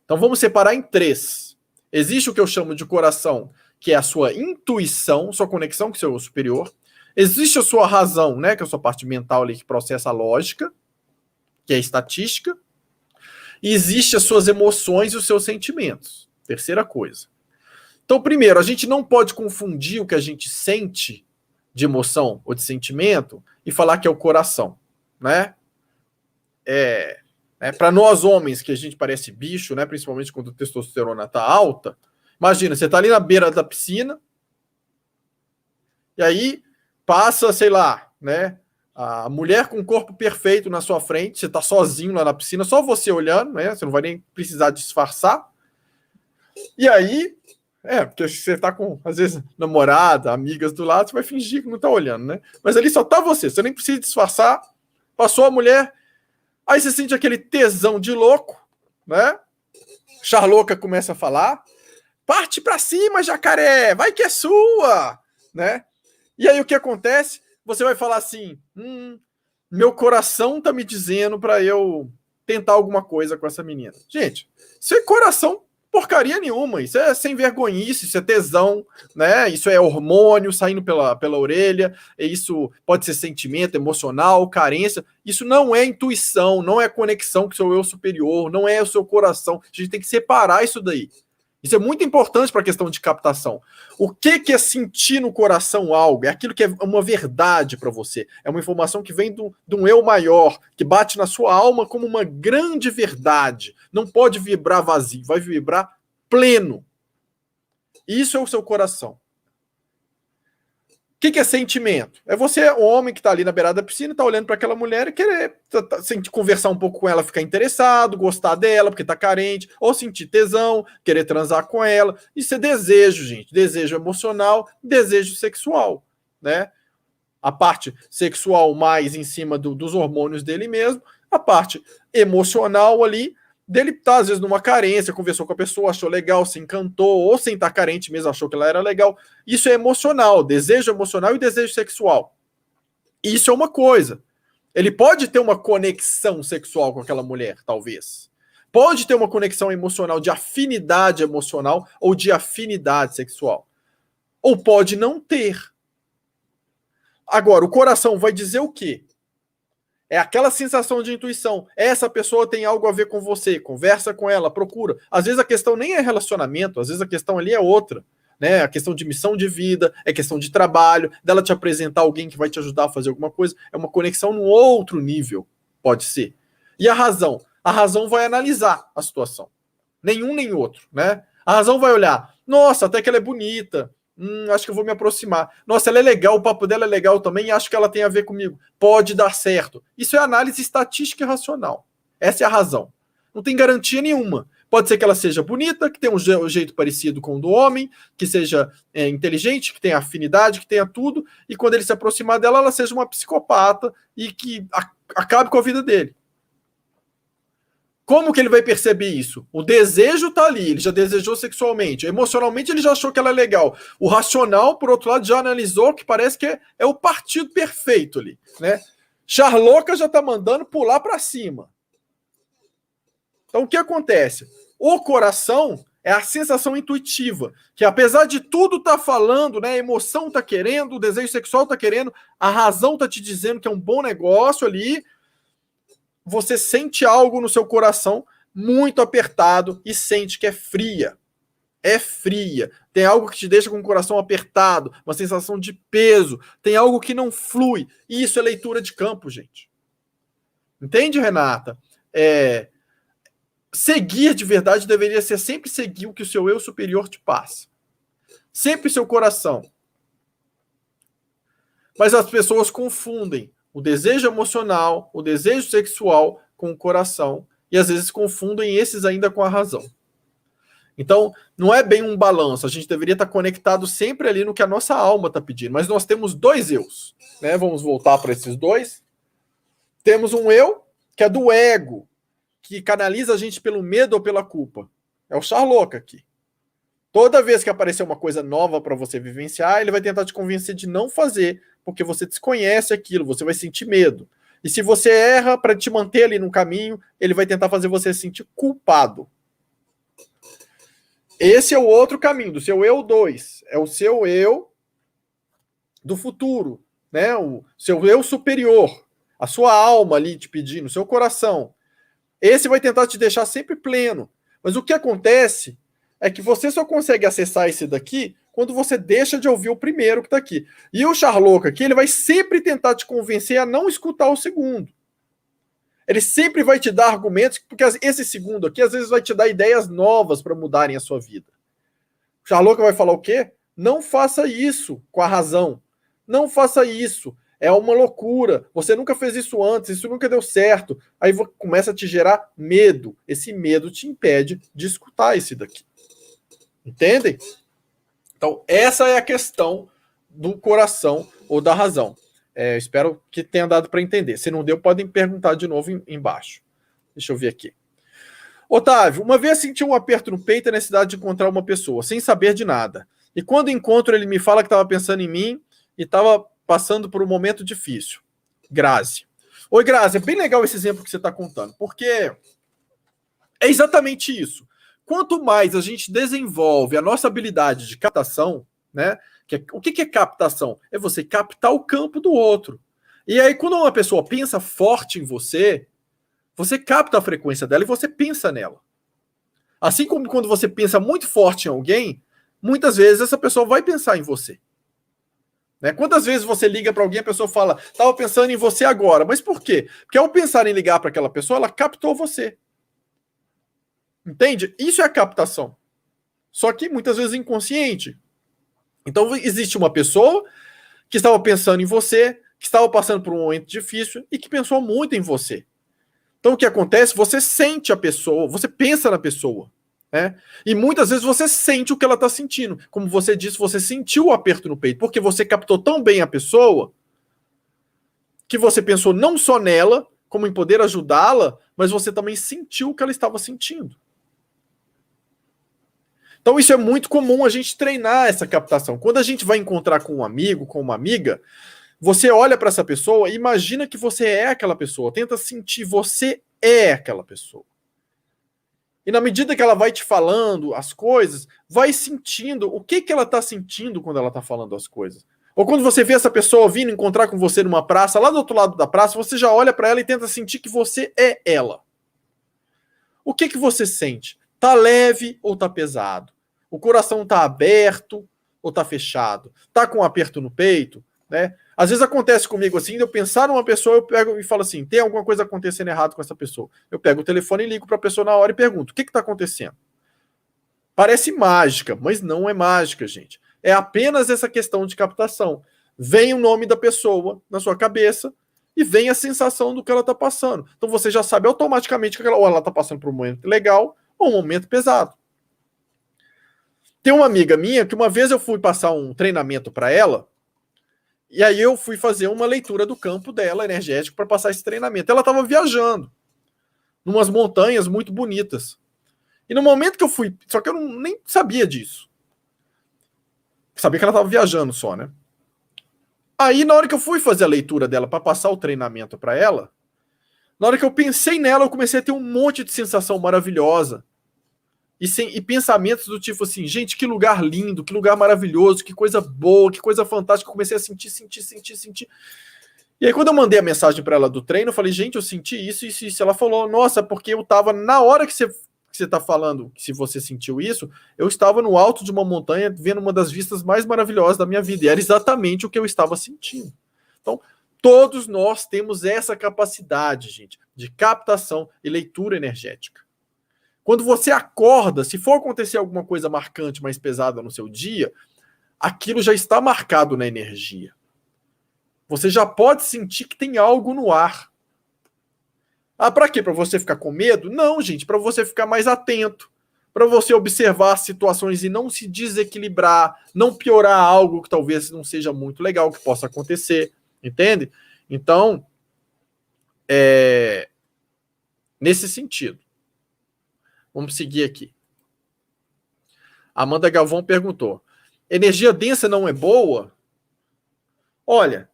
Então vamos separar em três. Existe o que eu chamo de coração, que é a sua intuição, sua conexão com o seu eu superior. Existe a sua razão, né, que é a sua parte mental ali que processa a lógica, que é a estatística. E existe as suas emoções e os seus sentimentos. Terceira coisa. Então, primeiro, a gente não pode confundir o que a gente sente de emoção ou de sentimento e falar que é o coração, né? Para nós homens, que a gente parece bicho, né? Principalmente quando a testosterona tá alta. Imagina, você tá ali na beira da piscina e aí passa, sei lá, né? A mulher com o corpo perfeito na sua frente, você tá sozinho lá na piscina, só você olhando, né? Você não vai nem precisar disfarçar. E aí porque você tá com, às vezes, namorada, amigas do lado, você vai fingir que não tá olhando, né? Mas ali só tá você nem precisa disfarçar. Passou a mulher, aí você sente aquele tesão de louco, né? Charloca começa a falar, parte pra cima, jacaré, vai que é sua, né? E aí o que acontece? Você vai falar assim, meu coração tá me dizendo pra eu tentar alguma coisa com essa menina. Gente, isso é coração porcaria nenhuma, isso é sem vergonhice, isso é tesão, né? Isso é hormônio saindo pela orelha, isso pode ser sentimento emocional, carência, isso não é intuição, não é conexão com o seu eu superior, não é o seu coração, a gente tem que separar isso daí. Isso é muito importante para a questão de captação. O que é sentir no coração algo? É aquilo que é uma verdade para você. É uma informação que vem de um eu maior, que bate na sua alma como uma grande verdade. Não pode vibrar vazio, vai vibrar pleno. Isso é o seu coração. O que é sentimento? É você, o homem que está ali na beirada da piscina, está olhando para aquela mulher e querer conversar um pouco com ela, ficar interessado, gostar dela, porque está carente, ou sentir tesão, querer transar com ela. Isso é desejo, gente. Desejo emocional, desejo sexual, né? A parte sexual mais em cima dos hormônios dele mesmo, a parte emocional ali, dele tá às vezes numa carência, conversou com a pessoa, achou legal, se encantou, ou sem estar carente mesmo, achou que ela era legal. Isso é emocional, desejo emocional e desejo sexual. Isso é uma coisa. Ele pode ter uma conexão sexual com aquela mulher, talvez. Pode ter uma conexão emocional, de afinidade emocional ou de afinidade sexual. Ou pode não ter. Agora, o coração vai dizer o quê? É aquela sensação de intuição. Essa pessoa tem algo a ver com você. Conversa com ela, procura. Às vezes a questão nem é relacionamento, às vezes a questão ali é outra. Né? A questão de missão de vida, é questão de trabalho, dela te apresentar alguém que vai te ajudar a fazer alguma coisa. É uma conexão num outro nível, pode ser. E a razão? A razão vai analisar a situação. Nenhum nem outro. Né? A razão vai olhar. Nossa, até que ela é bonita. Acho que eu vou me aproximar. Nossa, ela é legal, o papo dela é legal também, acho que ela tem a ver comigo. Pode dar certo. Isso é análise estatística e racional. Essa é a razão. Não tem garantia nenhuma. Pode ser que ela seja bonita, que tenha um jeito parecido com o do homem, que seja inteligente, que tenha afinidade, que tenha tudo, e quando ele se aproximar dela, ela seja uma psicopata e que acabe com a vida dele. Como que ele vai perceber isso? O desejo tá ali, ele já desejou sexualmente. Emocionalmente, ele já achou que ela é legal. O racional, por outro lado, já analisou que parece que é o partido perfeito ali, né? Charloca já tá mandando pular para cima. Então, o que acontece? O coração é a sensação intuitiva, que apesar de tudo tá falando, né? A emoção tá querendo, o desejo sexual tá querendo, a razão tá te dizendo que é um bom negócio ali, você sente algo no seu coração muito apertado e sente que é fria. É fria. Tem algo que te deixa com o coração apertado, uma sensação de peso. Tem algo que não flui. Isso é leitura de campo, gente. Entende, Renata? Seguir de verdade deveria ser sempre seguir o que o seu eu superior te passa. Sempre seu coração. Mas as pessoas confundem o desejo emocional, o desejo sexual com o coração, e às vezes confundem esses ainda com a razão. Então, não é bem um balanço, a gente deveria estar conectado sempre ali no que a nossa alma está pedindo, mas nós temos dois eus, né? Vamos voltar para esses dois. Temos um eu, que é do ego, que canaliza a gente pelo medo ou pela culpa. É o Charloca aqui. Toda vez que aparecer uma coisa nova para você vivenciar, ele vai tentar te convencer de não fazer, porque você desconhece aquilo, você vai sentir medo. E se você erra para te manter ali no caminho, ele vai tentar fazer você se sentir culpado. Esse é o outro caminho, do seu eu 2. É o seu eu do futuro, né? O seu eu superior, a sua alma ali te pedindo, o seu coração. Esse vai tentar te deixar sempre pleno. Mas o que acontece é que você só consegue acessar esse daqui quando você deixa de ouvir o primeiro que está aqui. E o Charloca aqui, ele vai sempre tentar te convencer a não escutar o segundo. Ele sempre vai te dar argumentos, porque esse segundo aqui, às vezes, vai te dar ideias novas para mudarem a sua vida. O Charloca vai falar o quê? Não faça isso com a razão. Não faça isso. É uma loucura. Você nunca fez isso antes, isso nunca deu certo. Aí começa a te gerar medo. Esse medo te impede de escutar esse daqui. Entendem? Então, essa é a questão do coração ou da razão. Espero que tenha dado para entender. Se não deu, podem perguntar de novo embaixo. Deixa eu ver aqui. Otávio, uma vez senti um aperto no peito e a necessidade de encontrar uma pessoa, sem saber de nada. E quando encontro, ele me fala que estava pensando em mim e estava passando por um momento difícil. Grazi. Oi, Grazi, é bem legal esse exemplo que você está contando, porque é exatamente isso. Quanto mais a gente desenvolve a nossa habilidade de captação, né? O que é captação? É você captar o campo do outro. E aí, quando uma pessoa pensa forte em você, você capta a frequência dela e você pensa nela. Assim como quando você pensa muito forte em alguém, muitas vezes essa pessoa vai pensar em você. Né? Quantas vezes você liga para alguém e a pessoa fala, estava pensando em você agora. Mas por quê? Porque ao pensar em ligar para aquela pessoa, ela captou você. Entende? Isso é a captação. Só que muitas vezes inconsciente. Então existe uma pessoa que estava pensando em você, que estava passando por um momento difícil e que pensou muito em você. Então o que acontece? Você sente a pessoa, você pensa na pessoa. Né? E muitas vezes você sente o que ela está sentindo. Como você disse, você sentiu o aperto no peito, porque você captou tão bem a pessoa que você pensou não só nela, como em poder ajudá-la, mas você também sentiu o que ela estava sentindo. Então isso é muito comum a gente treinar essa captação. Quando a gente vai encontrar com um amigo, com uma amiga, você olha para essa pessoa e imagina que você é aquela pessoa. Tenta sentir, você é aquela pessoa. E na medida que ela vai te falando as coisas, vai sentindo o que ela está sentindo quando ela está falando as coisas. Ou quando você vê essa pessoa vindo encontrar com você numa praça, lá do outro lado da praça, você já olha para ela e tenta sentir que você é ela. O que você sente? Tá leve ou tá pesado? O coração tá aberto ou tá fechado? Tá com um aperto no peito? Né? Às vezes acontece comigo assim, de eu pensar numa pessoa, eu pego e falo assim, tem alguma coisa acontecendo errado com essa pessoa? Eu pego o telefone e ligo para a pessoa na hora e pergunto, o que está acontecendo? Parece mágica, mas não é mágica, gente. É apenas essa questão de captação. Vem o nome da pessoa na sua cabeça e vem a sensação do que ela está passando. Então você já sabe automaticamente que ela está passando por um momento legal ou um momento pesado. Tem uma amiga minha que uma vez eu fui passar um treinamento para ela, e aí eu fui fazer uma leitura do campo dela, energético, para passar esse treinamento. Ela estava viajando, numas montanhas muito bonitas. E no momento que eu fui, só que eu nem sabia disso. Sabia que ela estava viajando só, né? Aí na hora que eu fui fazer a leitura dela para passar o treinamento para ela, na hora que eu pensei nela, eu comecei a ter um monte de sensação maravilhosa. E pensamentos do tipo assim, gente, que lugar lindo, que lugar maravilhoso, que coisa boa, que coisa fantástica. Eu comecei a sentir. E aí quando eu mandei a mensagem para ela do treino, eu falei, gente, eu senti isso. Ela falou, nossa, porque eu tava, na hora que você tá falando, que se você sentiu isso, eu estava no alto de uma montanha, vendo uma das vistas mais maravilhosas da minha vida. E era exatamente o que eu estava sentindo. Então, todos nós temos essa capacidade, gente, de captação e leitura energética. Quando você acorda, se for acontecer alguma coisa marcante, mais pesada no seu dia, aquilo já está marcado na energia. Você já pode sentir que tem algo no ar. Ah, para quê? Para você ficar com medo? Não, gente, para você ficar mais atento, para você observar as situações e não se desequilibrar, não piorar algo que talvez não seja muito legal que possa acontecer, entende? Então, nesse sentido. Vamos seguir aqui. Amanda Galvão perguntou: energia densa não é boa? Olha,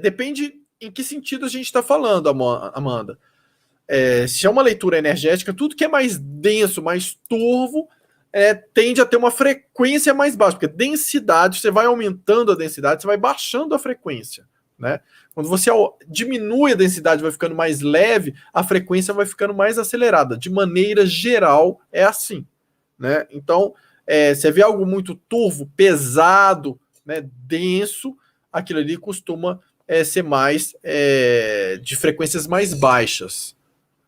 depende em que sentido a gente está falando, Amanda. Se é uma leitura energética, tudo que é mais denso, mais turvo, tende a ter uma frequência mais baixa, porque densidade, você vai aumentando a densidade, você vai baixando a frequência, né? Quando você diminui a densidade, vai ficando mais leve, a frequência vai ficando mais acelerada. De maneira geral, é assim, né? Então, você vê algo muito turvo, pesado, né, denso, aquilo ali costuma ser mais de frequências mais baixas.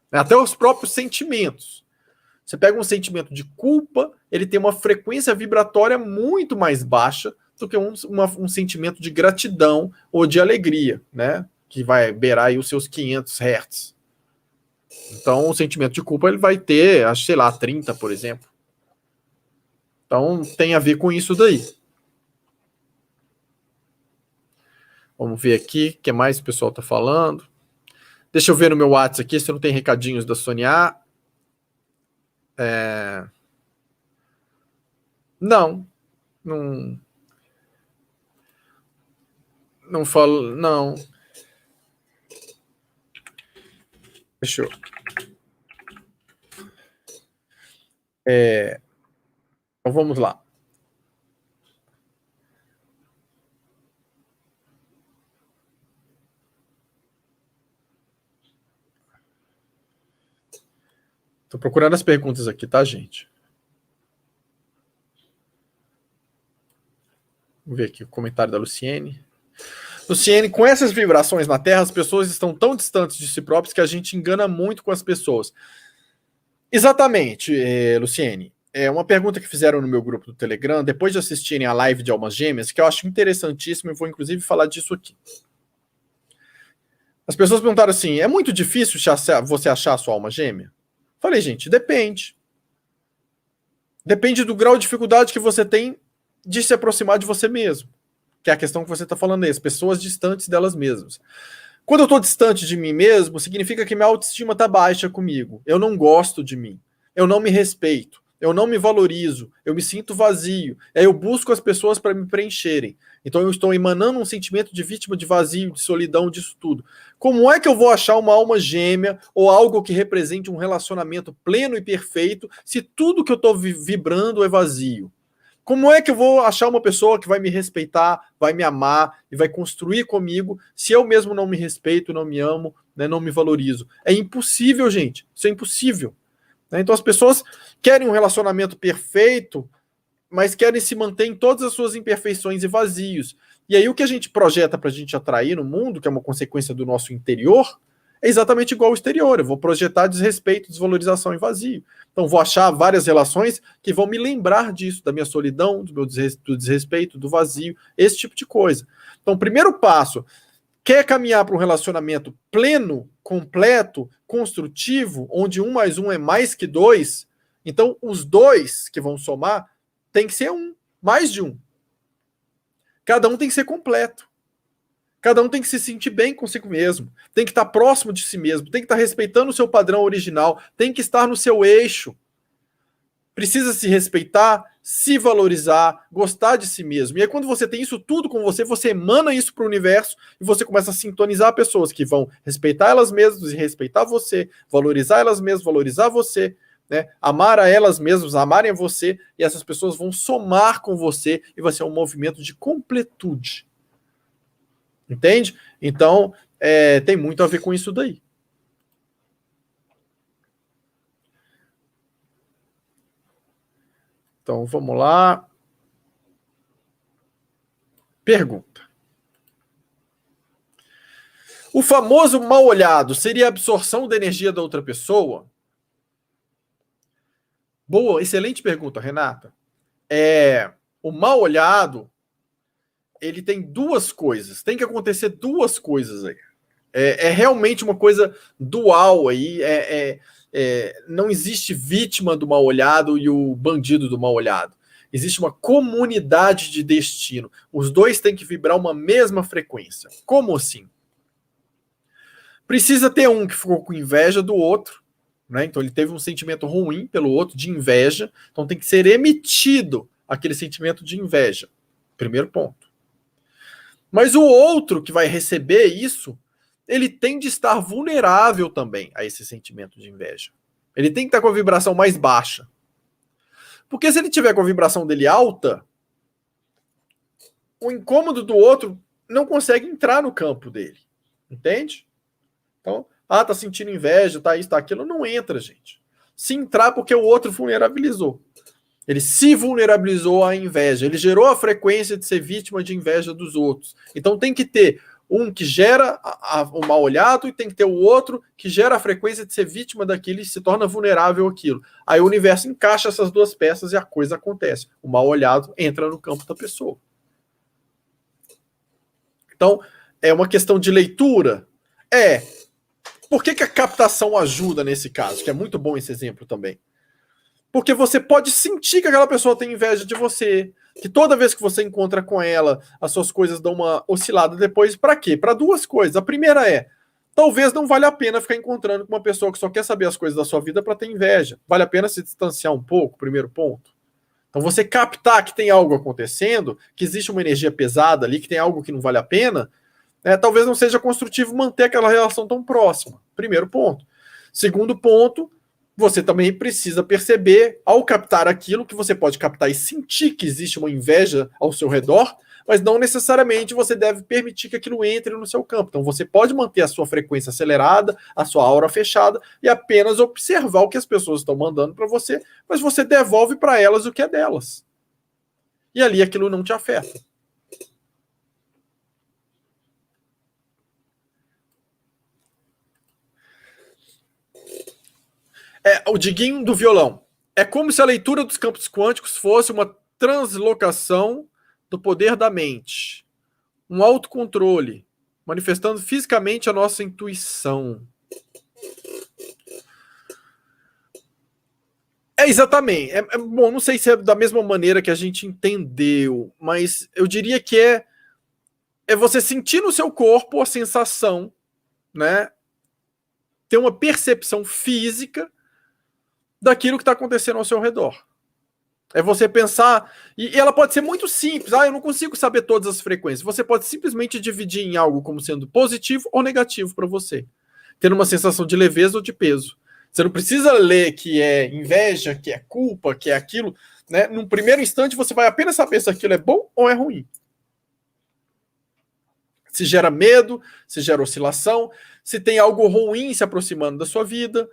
Até os próprios sentimentos. Você pega um sentimento de culpa, ele tem uma frequência vibratória muito mais baixa do que um sentimento de gratidão ou de alegria, né? Que vai beirar aí os seus 500 Hz. Então, o sentimento de culpa ele vai ter, acho, sei lá, 30, por exemplo. Então, tem a ver com isso daí. Vamos ver aqui o que mais o pessoal está falando. Deixa eu ver no meu WhatsApp aqui se não tem recadinhos da Sonia. Não. Não falo. Não. Deixa eu. Então vamos lá. Estou procurando as perguntas aqui, tá, gente? Vamos ver aqui o comentário da Luciene. Luciene, com essas vibrações na Terra, as pessoas estão tão distantes de si próprias que a gente engana muito com as pessoas. Exatamente, Luciene. É uma pergunta que fizeram no meu grupo do Telegram, depois de assistirem a live de Almas Gêmeas, que eu acho interessantíssimo e vou inclusive falar disso aqui. As pessoas perguntaram assim: é muito difícil você achar a sua alma gêmea? Falei, gente, depende. Depende do grau de dificuldade que você tem de se aproximar de você mesmo. Que é a questão que você está falando aí, as pessoas distantes delas mesmas. Quando eu estou distante de mim mesmo, significa que minha autoestima está baixa comigo. Eu não gosto de mim. Eu não me respeito. Eu não me valorizo. Eu me sinto vazio. Aí eu busco as pessoas para me preencherem. Então eu estou emanando um sentimento de vítima, de vazio, de solidão, disso tudo. Como é que eu vou achar uma alma gêmea ou algo que represente um relacionamento pleno e perfeito se tudo que eu estou vibrando é vazio? Como é que eu vou achar uma pessoa que vai me respeitar, vai me amar e vai construir comigo se eu mesmo não me respeito, não me amo, né, não me valorizo? É impossível, gente. Isso é impossível. Né? Então as pessoas querem um relacionamento perfeito, mas querem se manter em todas as suas imperfeições e vazios. E aí o que a gente projeta para a gente atrair no mundo, que é uma consequência do nosso interior, é exatamente igual ao exterior. Eu vou projetar desrespeito, desvalorização e vazio. Então vou achar várias relações que vão me lembrar disso, da minha solidão, do desrespeito, do vazio, esse tipo de coisa. Então o primeiro passo, quer caminhar para um relacionamento pleno, completo, construtivo, onde 1 mais 1 é mais que 2, então os dois que vão somar tem que ser mais de um. Cada um tem que ser completo. Cada um tem que se sentir bem consigo mesmo, tem que estar próximo de si mesmo, tem que estar respeitando o seu padrão original, tem que estar no seu eixo. Precisa se respeitar, se valorizar, gostar de si mesmo. E aí, quando você tem isso tudo com você, você emana isso para o universo e você começa a sintonizar pessoas que vão respeitar elas mesmas e respeitar você, valorizar elas mesmas, valorizar você, né? Amar a elas mesmas, amarem a você, e essas pessoas vão somar com você e vai ser um movimento de completude. Entende? Então, tem muito a ver com isso daí. Então, vamos lá. Pergunta. O famoso mal olhado seria a absorção da energia da outra pessoa? Boa, excelente pergunta, Renata. O mal olhado, ele tem duas coisas. Tem que acontecer duas coisas aí. É realmente uma coisa dual aí. Não existe vítima do mal-olhado e o bandido do mal-olhado. Existe uma comunidade de destino. Os dois têm que vibrar uma mesma frequência. Como assim? Precisa ter um que ficou com inveja do outro, né? Então ele teve um sentimento ruim pelo outro, de inveja. Então tem que ser emitido aquele sentimento de inveja. Primeiro ponto. Mas o outro que vai receber isso, ele tem de estar vulnerável também a esse sentimento de inveja. Ele tem que estar com a vibração mais baixa. Porque se ele tiver com a vibração dele alta, o incômodo do outro não consegue entrar no campo dele. Entende? Então, tá sentindo inveja, tá isso, tá aquilo, não entra, gente. Se entrar, porque o outro vulnerabilizou. Ele se vulnerabilizou à inveja. Ele gerou a frequência de ser vítima de inveja dos outros. Então tem que ter um que gera o mal-olhado e tem que ter o outro que gera a frequência de ser vítima daquilo e se torna vulnerável àquilo. Aí o universo encaixa essas duas peças e a coisa acontece. O mal-olhado entra no campo da pessoa. Então, é uma questão de leitura? Por que a captação ajuda nesse caso? Que é muito bom esse exemplo também. Porque você pode sentir que aquela pessoa tem inveja de você, que toda vez que você encontra com ela, as suas coisas dão uma oscilada depois. Para quê? Para duas coisas. A primeira talvez não valha a pena ficar encontrando com uma pessoa que só quer saber as coisas da sua vida para ter inveja. Vale a pena se distanciar um pouco, primeiro ponto. Então você captar que tem algo acontecendo, que existe uma energia pesada ali, que tem algo que não vale a pena, talvez não seja construtivo manter aquela relação tão próxima. Primeiro ponto. Segundo ponto, você também precisa perceber, ao captar aquilo, que você pode captar e sentir que existe uma inveja ao seu redor, mas não necessariamente você deve permitir que aquilo entre no seu campo. Então você pode manter a sua frequência acelerada, a sua aura fechada, e apenas observar o que as pessoas estão mandando para você, mas você devolve para elas o que é delas. E ali aquilo não te afeta. O Diguinho do violão. É como se a leitura dos campos quânticos fosse uma translocação do poder da mente. Um autocontrole, manifestando fisicamente a nossa intuição. Exatamente. Bom, não sei se é da mesma maneira que a gente entendeu, mas eu diria que é você sentir no seu corpo a sensação, né? Ter uma percepção física daquilo que está acontecendo ao seu redor. É você pensar, e ela pode ser muito simples. Eu não consigo saber todas as frequências. Você pode simplesmente dividir em algo como sendo positivo ou negativo para você, tendo uma sensação de leveza ou de peso. Você não precisa ler que é inveja, que é culpa, que é aquilo, né? Num primeiro instante você vai apenas saber se aquilo é bom ou é ruim. Se gera medo, se gera oscilação, se tem algo ruim se aproximando da sua vida.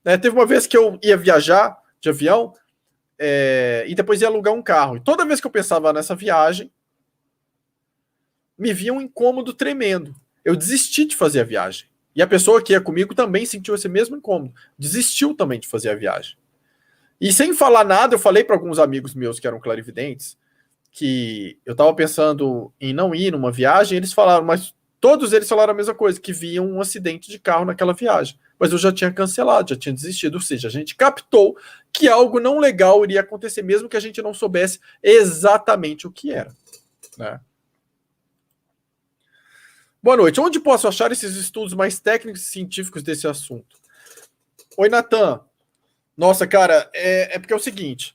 Teve uma vez que eu ia viajar de avião e depois ia alugar um carro. E toda vez que eu pensava nessa viagem, me via um incômodo tremendo. Eu desisti de fazer a viagem. E a pessoa que ia comigo também sentiu esse mesmo incômodo. Desistiu também de fazer a viagem. E sem falar nada, eu falei para alguns amigos meus que eram clarividentes que eu estava pensando em não ir numa viagem. Eles falaram, mas todos eles falaram a mesma coisa, que viam um acidente de carro naquela viagem. Mas eu já tinha cancelado, já tinha desistido. Ou seja, a gente captou que algo não legal iria acontecer, mesmo que a gente não soubesse exatamente o que era. Né? Boa noite. Onde posso achar esses estudos mais técnicos e científicos desse assunto? Oi, Natan. Nossa, cara, é porque é o seguinte.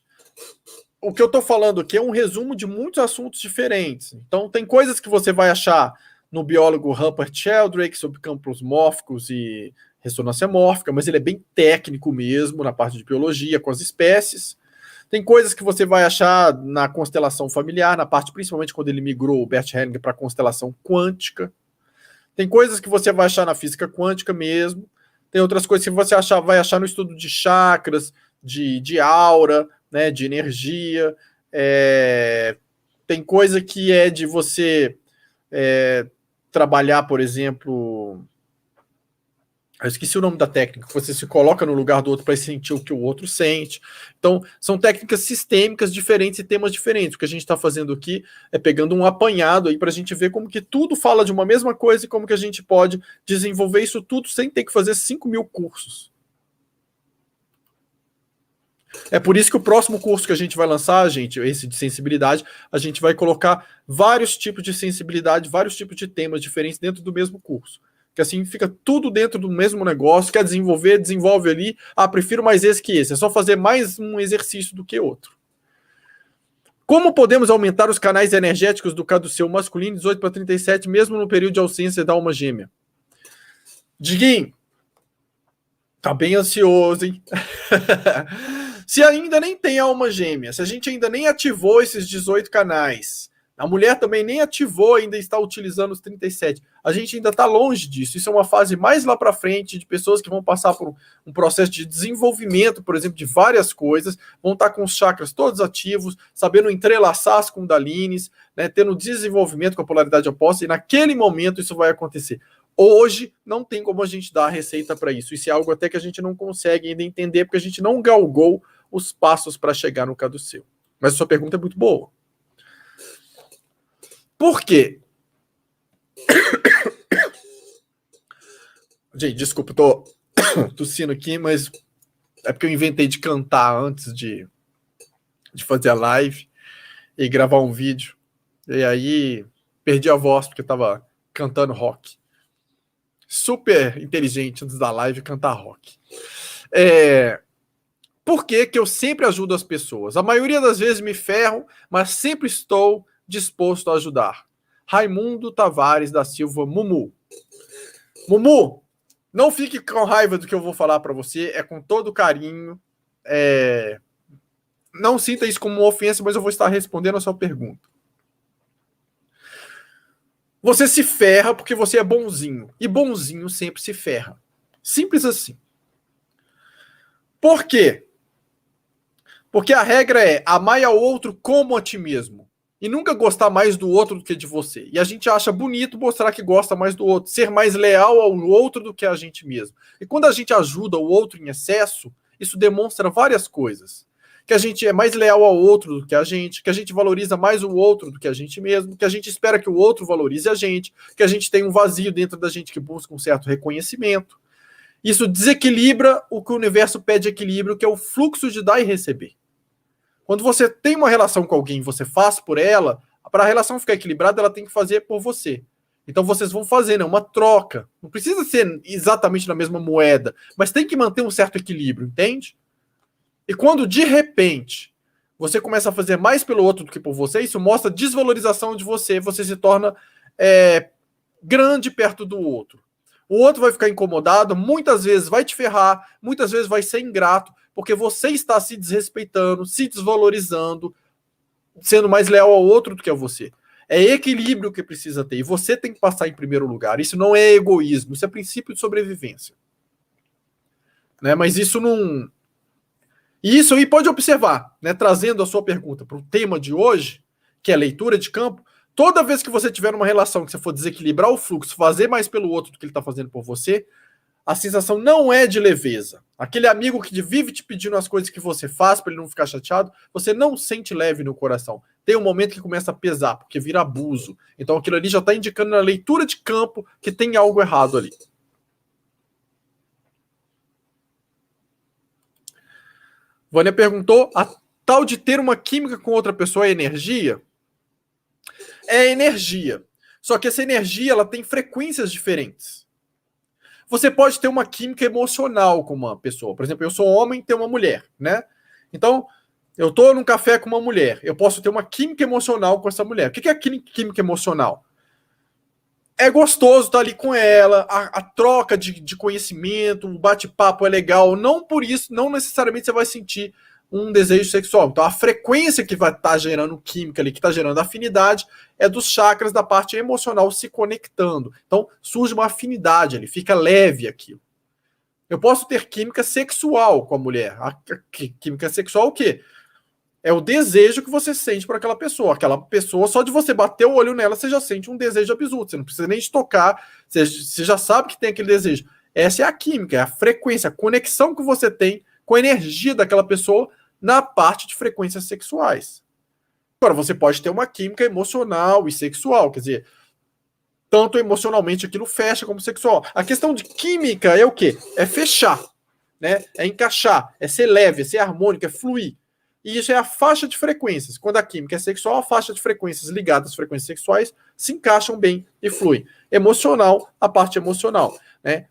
O que eu estou falando aqui é um resumo de muitos assuntos diferentes. Então, tem coisas que você vai achar no biólogo Rupert Sheldrake sobre campos mórficos e ressonância mórfica, mas ele é bem técnico mesmo na parte de biologia com as espécies. Tem coisas que você vai achar na constelação familiar, na parte principalmente quando ele migrou o Bert Hellinger para a constelação quântica. Tem coisas que você vai achar na física quântica mesmo. Tem outras coisas que você vai achar no estudo de chakras, de aura, né, de energia. Tem coisa que é de você trabalhar, por exemplo, Eu esqueci o nome da técnica, que você se coloca no lugar do outro para sentir o que o outro sente. Então, são técnicas sistêmicas diferentes e temas diferentes. O que a gente está fazendo aqui é pegando um apanhado aí para a gente ver como que tudo fala de uma mesma coisa e como que a gente pode desenvolver isso tudo sem ter que fazer 5.000 cursos. É por isso que o próximo curso que a gente vai lançar, gente, esse de sensibilidade, a gente vai colocar vários tipos de sensibilidade, vários tipos de temas diferentes dentro do mesmo curso. Que assim fica tudo dentro do mesmo negócio, quer desenvolver, desenvolve ali. Ah, prefiro mais esse que esse. É só fazer mais um exercício do que outro. Como podemos aumentar os canais energéticos do caduceu masculino 18 para 37, mesmo no período de ausência da alma gêmea? Diguinho, tá bem ansioso, hein? Se ainda nem tem alma gêmea, se a gente ainda nem ativou esses 18 canais, a mulher também nem ativou, ainda está utilizando os 37. A gente ainda está longe disso. Isso é uma fase mais lá para frente de pessoas que vão passar por um processo de desenvolvimento, por exemplo, de várias coisas, vão estar com os chakras todos ativos, sabendo entrelaçar as kundalines, né, tendo desenvolvimento com a polaridade oposta, e naquele momento isso vai acontecer. Hoje não tem como a gente dar a receita para isso. Isso é algo até que a gente não consegue ainda entender, porque a gente não galgou os passos para chegar no caduceu. Mas a sua pergunta é muito boa. Por quê? Gente, desculpa, eu tô tossindo aqui, mas é porque eu inventei de cantar antes de fazer a live e gravar um vídeo. E aí perdi a voz porque eu tava cantando rock. Super inteligente antes da live cantar rock. Por que eu sempre ajudo as pessoas? A maioria das vezes me ferro, mas sempre estou disposto a ajudar. Raimundo Tavares da Silva Mumu. Mumu, não fique com raiva do que eu vou falar para você, é com todo carinho. Não sinta isso como uma ofensa, mas eu vou estar respondendo a sua pergunta. Você se ferra porque você é bonzinho. E bonzinho sempre se ferra. Simples assim. Por quê? Porque a regra é amar ao outro como a ti mesmo. E nunca gostar mais do outro do que de você. E a gente acha bonito mostrar que gosta mais do outro. Ser mais leal ao outro do que a gente mesmo. E quando a gente ajuda o outro em excesso, isso demonstra várias coisas. Que a gente é mais leal ao outro do que a gente valoriza mais o outro do que a gente mesmo, que a gente espera que o outro valorize a gente, que a gente tem um vazio dentro da gente que busca um certo reconhecimento. Isso desequilibra o que o universo pede equilíbrio, que é o fluxo de dar e receber. Quando você tem uma relação com alguém e você faz por ela, para a relação ficar equilibrada, ela tem que fazer por você. Então vocês vão fazer, né, uma troca. Não precisa ser exatamente na mesma moeda, mas tem que manter um certo equilíbrio, entende? E quando, de repente, você começa a fazer mais pelo outro do que por você, isso mostra desvalorização de você. Você se torna grande perto do outro. O outro vai ficar incomodado, muitas vezes vai te ferrar, muitas vezes vai ser ingrato, porque você está se desrespeitando, se desvalorizando, sendo mais leal ao outro do que a você. É equilíbrio que precisa ter. E você tem que passar em primeiro lugar. Isso não é egoísmo, isso é princípio de sobrevivência. Né? Mas isso não... E isso aí pode observar, né? Trazendo a sua pergunta para o tema de hoje, que é leitura de campo. Toda vez que você tiver uma relação que você for desequilibrar o fluxo, fazer mais pelo outro do que ele está fazendo por você, a sensação não é de leveza. Aquele amigo que vive te pedindo as coisas que você faz para ele não ficar chateado, você não sente leve no coração. Tem um momento que começa a pesar, porque vira abuso. Então aquilo ali já está indicando na leitura de campo que tem algo errado ali. Vânia perguntou, a tal de ter uma química com outra pessoa é energia? É energia. Só que essa energia ela tem frequências diferentes. Você pode ter uma química emocional com uma pessoa. Por exemplo, eu sou homem e tenho uma mulher, né? Então, eu estou num café com uma mulher. Eu posso ter uma química emocional com essa mulher. O que é química emocional? É gostoso estar ali com ela, a troca de conhecimento, o bate-papo é legal. Não por isso, não necessariamente você vai sentir um desejo sexual. Então, a frequência que vai estar gerando química ali, que está gerando afinidade, é dos chakras da parte emocional se conectando. Então, surge uma afinidade ali, fica leve aquilo. Eu posso ter química sexual com a mulher. A química sexual é o quê? É o desejo que você sente por aquela pessoa. Aquela pessoa, só de você bater o olho nela, você já sente um desejo absurdo. Você não precisa nem de tocar, você já sabe que tem aquele desejo. Essa é a química, é a frequência, a conexão que você tem com a energia daquela pessoa na parte de frequências sexuais. Agora, você pode ter uma química emocional e sexual, quer dizer, tanto emocionalmente aquilo fecha como sexual. A questão de química é o quê? É fechar, né? É encaixar, é ser leve, é ser harmônico, é fluir. E isso é a faixa de frequências. Quando a química é sexual, a faixa de frequências ligadas às frequências sexuais se encaixam bem e fluem. Emocional, a parte emocional, né?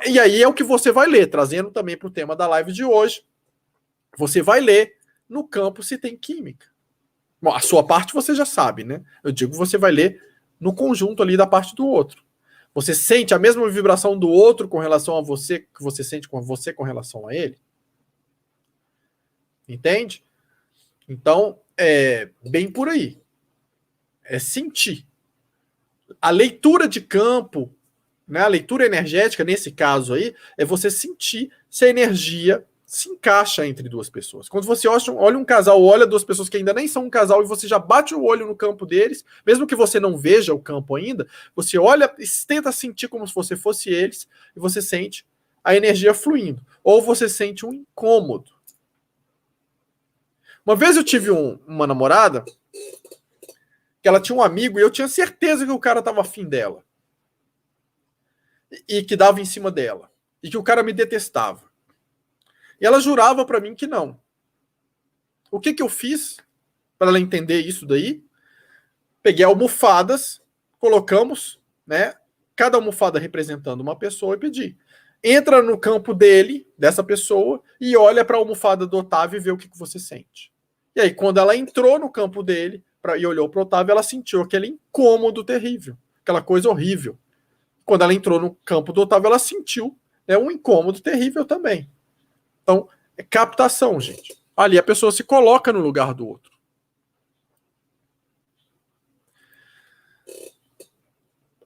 E aí é o que você vai ler, trazendo também para o tema da live de hoje. Você vai ler no campo se tem química. Bom, a sua parte você já sabe, né? Eu digo que você vai ler no conjunto ali da parte do outro. Você sente a mesma vibração do outro com relação a você que você sente com você com relação a ele? Entende? Então, é bem por aí. É sentir. A leitura de campo, né, a leitura energética, nesse caso aí, é você sentir se a energia se encaixa entre duas pessoas. Quando você olha um casal, olha duas pessoas que ainda nem são um casal e você já bate o olho no campo deles, mesmo que você não veja o campo ainda, você olha e tenta sentir como se você fosse eles e você sente a energia fluindo. Ou você sente um incômodo. Uma vez eu tive uma namorada que ela tinha um amigo e eu tinha certeza que o cara estava afim dela. E que dava em cima dela. E que o cara me detestava. E ela jurava para mim que não. O que eu fiz para ela entender isso daí? Peguei almofadas, colocamos, né? Cada almofada representando uma pessoa e pedi. Entra no campo dele, dessa pessoa, e olha para a almofada do Otávio e vê o que você sente. E aí, quando ela entrou no campo dele e olhou para o Otávio, ela sentiu aquele incômodo terrível, aquela coisa horrível. Quando ela entrou no campo do Otávio, ela sentiu, né, um incômodo terrível também. Então, é captação, gente. Ali a pessoa se coloca no lugar do outro.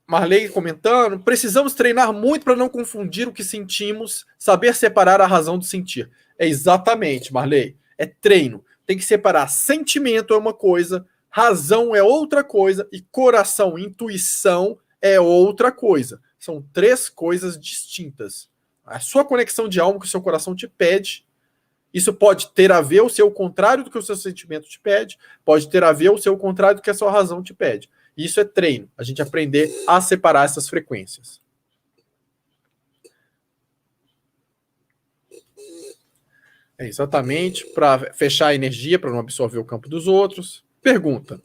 Marley comentando, precisamos treinar muito para não confundir o que sentimos, saber separar a razão do sentir. É exatamente, Marley. É treino. Tem que separar. Sentimento é uma coisa, razão é outra coisa e coração, intuição é outra coisa. São três coisas distintas. A sua conexão de alma que o seu coração te pede, isso pode ter a ver o seu contrário do que o seu sentimento te pede, pode ter a ver o seu contrário do que a sua razão te pede. Isso é treino, a gente aprender a separar essas frequências. É exatamente para fechar a energia, para não absorver o campo dos outros. Pergunta: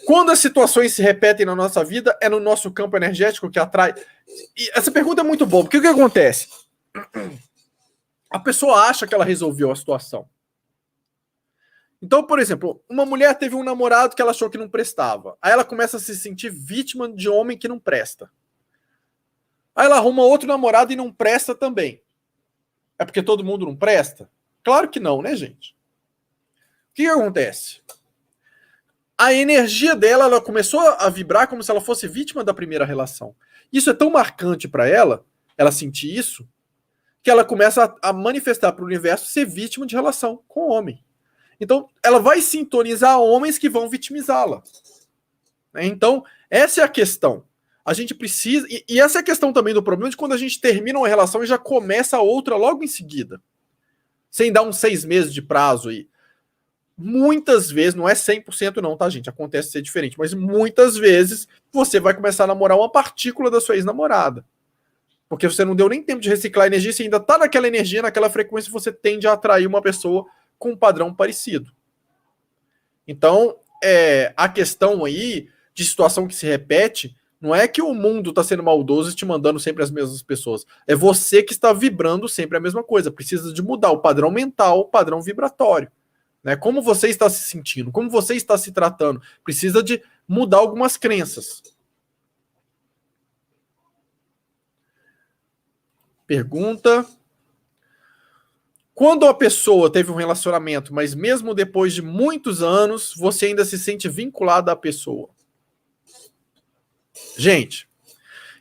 quando as situações se repetem na nossa vida, é no nosso campo energético que atrai? E essa pergunta é muito boa, porque o que acontece? A pessoa acha que ela resolveu a situação. Então, por exemplo, uma mulher teve um namorado que ela achou que não prestava. Aí ela começa a se sentir vítima de homem que não presta. Aí ela arruma outro namorado e não presta também. É porque todo mundo não presta? Claro que não, né, gente? O que acontece? A energia dela, ela começou a vibrar como se ela fosse vítima da primeira relação. Isso é tão marcante para ela sentir isso, que ela começa a manifestar para o universo ser vítima de relação com o homem. Então, ela vai sintonizar homens que vão vitimizá-la. Então, essa é a questão. A gente precisa... E essa é a questão também do problema de quando a gente termina uma relação e já começa a outra logo em seguida. Sem dar uns 6 meses de prazo aí. Muitas vezes, não é 100% não, tá, gente? Acontece ser diferente. Mas muitas vezes, você vai começar a namorar uma partícula da sua ex-namorada. Porque você não deu nem tempo de reciclar a energia, você ainda tá naquela energia, naquela frequência, você tende a atrair uma pessoa com um padrão parecido. Então, a questão aí de situação que se repete não é que o mundo está sendo maldoso e te mandando sempre as mesmas pessoas. É você que está vibrando sempre a mesma coisa. Precisa de mudar o padrão mental, o padrão vibratório. Né? Como você está se sentindo, como você está se tratando. Precisa de mudar algumas crenças. Pergunta: quando a pessoa teve um relacionamento, mas mesmo depois de muitos anos, você ainda se sente vinculado à pessoa? Gente,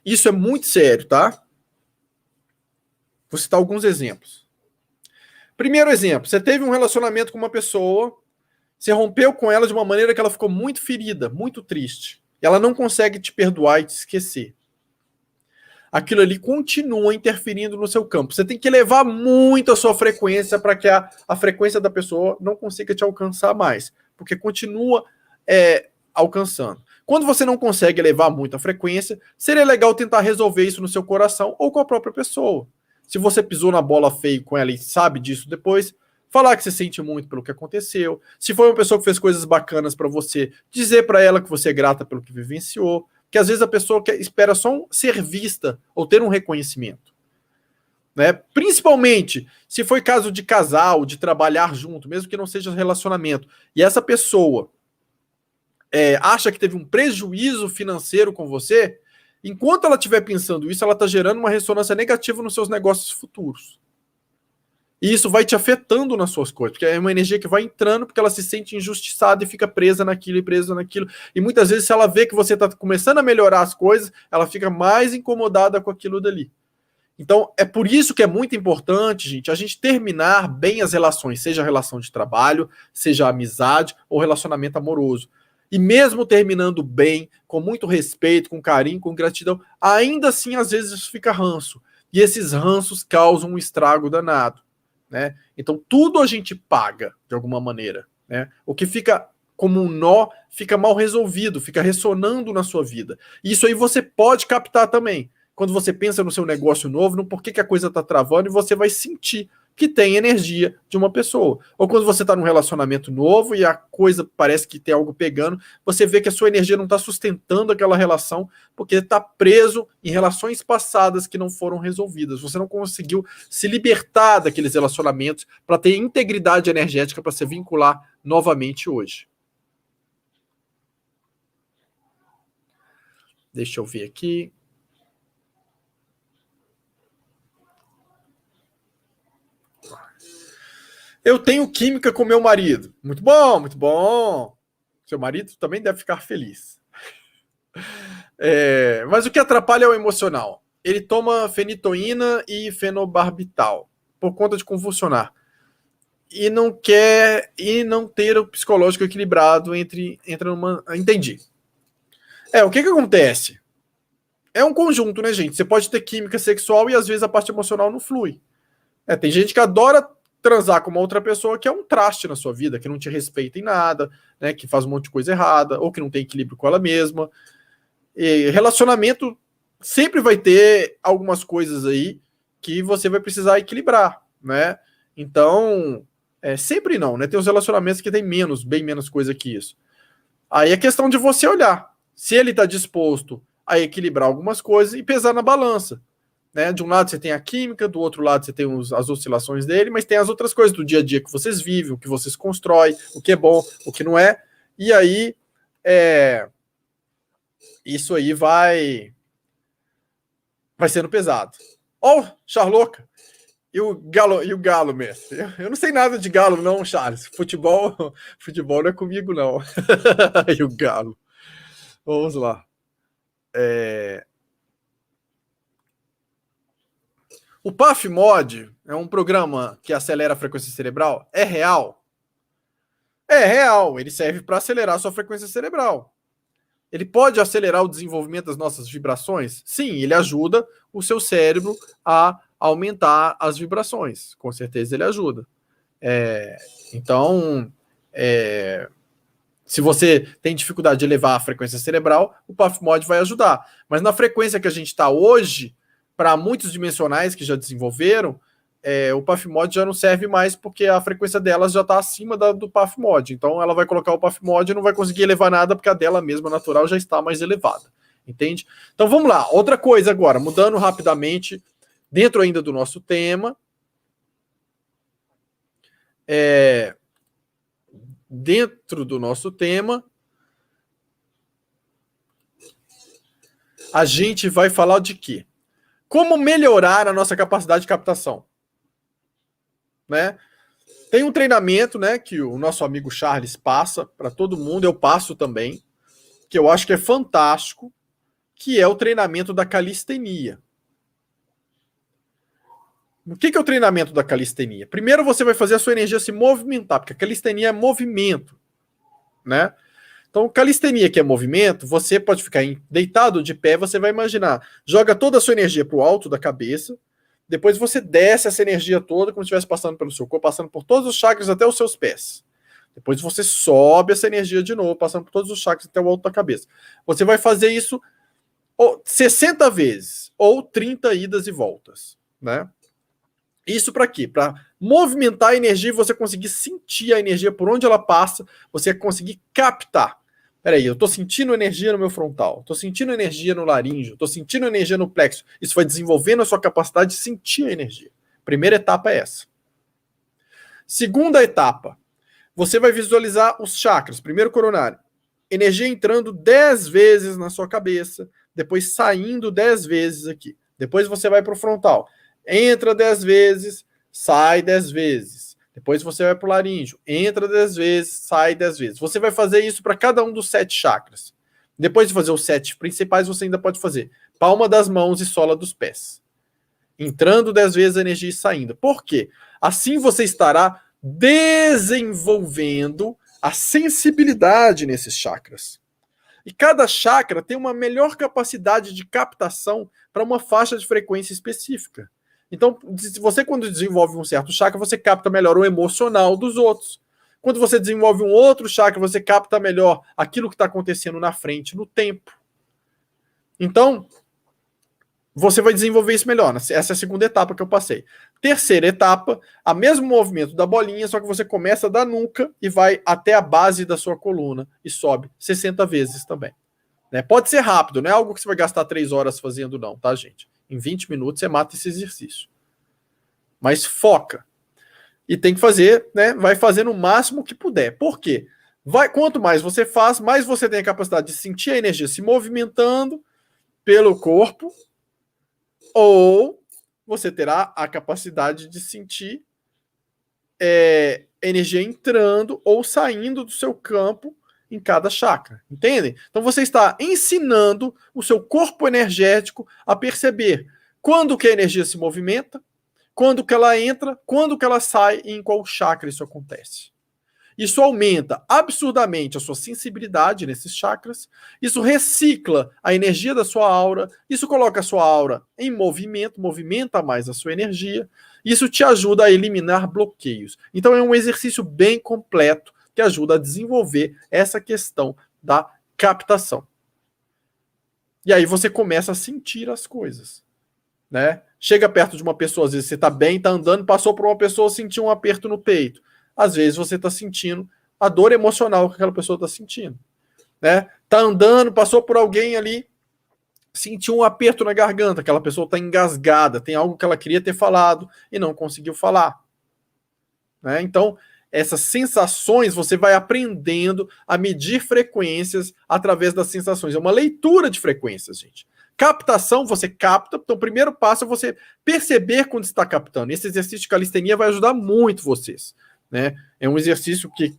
isso é muito sério, tá? Vou citar alguns exemplos. Primeiro exemplo, você teve um relacionamento com uma pessoa, você rompeu com ela de uma maneira que ela ficou muito ferida, muito triste. E ela não consegue te perdoar e te esquecer. aquilo ali continua interferindo no seu campo. Você tem que elevar muito a sua frequência para que a frequência da pessoa não consiga te alcançar mais, porque continua alcançando. Quando você não consegue elevar muito a frequência, seria legal tentar resolver isso no seu coração ou com a própria pessoa. Se você pisou na bola feio com ela e sabe disso depois, falar que você sente muito pelo que aconteceu. Se foi uma pessoa que fez coisas bacanas para você, dizer para ela que você é grata pelo que vivenciou. Que às vezes a pessoa espera só ser vista ou ter um reconhecimento. Né? Principalmente se foi caso de casal, de trabalhar junto, mesmo que não seja relacionamento, e essa pessoa acha que teve um prejuízo financeiro com você, enquanto ela estiver pensando isso, ela está gerando uma ressonância negativa nos seus negócios futuros. E isso vai te afetando nas suas coisas, porque é uma energia que vai entrando porque ela se sente injustiçada e fica presa naquilo e presa naquilo. E muitas vezes, se ela vê que você está começando a melhorar as coisas, ela fica mais incomodada com aquilo dali. Então, é por isso que é muito importante, gente, a gente terminar bem as relações, seja a relação de trabalho, seja a amizade ou relacionamento amoroso. E mesmo terminando bem, com muito respeito, com carinho, com gratidão, ainda assim, às vezes, isso fica ranço. E esses ranços causam um estrago danado. Né? Então, tudo a gente paga, de alguma maneira. Né? O que fica como um nó, fica mal resolvido, fica ressonando na sua vida. E isso aí você pode captar também. Quando você pensa no seu negócio novo, no porquê que a coisa está travando, e você vai sentir que tem energia de uma pessoa. Ou quando você está num relacionamento novo e a coisa parece que tem algo pegando, você vê que a sua energia não está sustentando aquela relação porque está preso em relações passadas que não foram resolvidas. Você não conseguiu se libertar daqueles relacionamentos para ter integridade energética para se vincular novamente hoje. Deixa eu ver aqui. Eu tenho química com meu marido. Muito bom, muito bom. Seu marido também deve ficar feliz. Mas o que atrapalha é o emocional. Ele toma fenitoína e fenobarbital por conta de convulsionar. E não ter o psicológico equilibrado entra numa... Entendi. O que acontece? É um conjunto, né, gente? Você pode ter química sexual e às vezes a parte emocional não flui. Tem gente que adora transar com uma outra pessoa que é um traste na sua vida, que não te respeita em nada, né, que faz um monte de coisa errada, ou que não tem equilíbrio com ela mesma. E relacionamento sempre vai ter algumas coisas aí que você vai precisar equilibrar, né? Então, sempre não, né? Tem uns relacionamentos que tem bem menos coisa que isso. Aí é questão de você olhar se ele está disposto a equilibrar algumas coisas e pesar na balança. Né? De um lado você tem a química, do outro lado você tem as oscilações dele, mas tem as outras coisas do dia a dia que vocês vivem, o que vocês constroem, o que é bom, o que não é. E aí, isso aí vai sendo pesado. Ó, Charloca! E o Galo, mestre? Eu não sei nada de Galo, não, Charles. Futebol não é comigo, não. E o Galo. Vamos lá. O PAF-MOD é um programa que acelera a frequência cerebral? É real? É real. Ele serve para acelerar a sua frequência cerebral. Ele pode acelerar o desenvolvimento das nossas vibrações? Sim, ele ajuda o seu cérebro a aumentar as vibrações. Com certeza ele ajuda. Então, se você tem dificuldade de elevar a frequência cerebral, o PAF-MOD vai ajudar. Mas na frequência que a gente está hoje, para muitos dimensionais que já desenvolveram, o PAF-MOD já não serve mais porque a frequência delas já está acima do PAF-MOD. Então ela vai colocar o PAF-MOD e não vai conseguir elevar nada porque a dela mesma natural já está mais elevada. Entende? Então vamos lá. Outra coisa agora, mudando rapidamente, dentro ainda do nosso tema. Dentro do nosso tema, a gente vai falar de quê? Como melhorar a nossa capacidade de captação. Né? Tem um treinamento, né, que o nosso amigo Charles passa para todo mundo, eu passo também, que eu acho que é fantástico, que é o treinamento da calistenia. O que é o treinamento da calistenia? Primeiro você vai fazer a sua energia se movimentar, porque a calistenia é movimento, né? Então, calistenia, que é movimento, você pode ficar deitado de pé, você vai imaginar, joga toda a sua energia para o alto da cabeça, depois você desce essa energia toda, como se estivesse passando pelo seu corpo, passando por todos os chakras até os seus pés. Depois você sobe essa energia de novo, passando por todos os chakras até o alto da cabeça. Você vai fazer isso 60 vezes, ou 30 idas e voltas, né? Isso para quê? Para movimentar a energia e você conseguir sentir a energia por onde ela passa, você conseguir captar. Peraí, eu estou sentindo energia no meu frontal, estou sentindo energia no laríngeo, estou sentindo energia no plexo. Isso vai desenvolvendo a sua capacidade de sentir a energia. Primeira etapa é essa. Segunda etapa, você vai visualizar os chakras. Primeiro coronário, energia entrando 10 vezes na sua cabeça, depois saindo 10 vezes aqui. Depois você vai para o frontal. Entra 10 vezes, sai 10 vezes. Depois você vai para o laríngeo. Entra 10 vezes, sai 10 vezes. Você vai fazer isso para cada um dos 7 chakras. Depois de fazer os 7 principais, você ainda pode fazer palma das mãos e sola dos pés. Entrando 10 vezes a energia e saindo. Por quê? Assim você estará desenvolvendo a sensibilidade nesses chakras. E cada chakra tem uma melhor capacidade de captação para uma faixa de frequência específica. Então, você quando desenvolve um certo chakra, você capta melhor o emocional dos outros. Quando você desenvolve um outro chakra, você capta melhor aquilo que está acontecendo na frente, no tempo. Então, você vai desenvolver isso melhor. Essa é a segunda etapa que eu passei. Terceira etapa, a mesmo movimento da bolinha, só que você começa da nuca e vai até a base da sua coluna e sobe 60 vezes também. Né? Pode ser rápido, não é algo que você vai gastar 3 horas fazendo não, tá, gente? Em 20 minutos você mata esse exercício. Mas foca. E tem que fazer, né? Vai fazendo o máximo que puder. Por quê? Quanto mais você faz, mais você tem a capacidade de sentir a energia se movimentando pelo corpo, ou você terá a capacidade de sentir energia entrando ou saindo do seu campo em cada chakra, entendem? Então você está ensinando o seu corpo energético a perceber quando que a energia se movimenta, quando que ela entra, quando que ela sai e em qual chakra isso acontece. Isso aumenta absurdamente a sua sensibilidade nesses chakras, isso recicla a energia da sua aura, isso coloca a sua aura em movimento, movimenta mais a sua energia, isso te ajuda a eliminar bloqueios. Então é um exercício bem completo que ajuda a desenvolver essa questão da captação. E aí você começa a sentir as coisas, né? Chega perto de uma pessoa, às vezes você está bem, está andando, passou por uma pessoa, sentiu um aperto no peito. Às vezes você está sentindo a dor emocional que aquela pessoa está sentindo. Né? Tá andando, passou por alguém ali, sentiu um aperto na garganta, aquela pessoa está engasgada, tem algo que ela queria ter falado e não conseguiu falar. Né? Então, essas sensações, você vai aprendendo a medir frequências através das sensações. É uma leitura de frequências, gente. Captação, você capta. Então, o primeiro passo é você perceber quando está captando. Esse exercício de calistenia vai ajudar muito vocês. Né? É um exercício que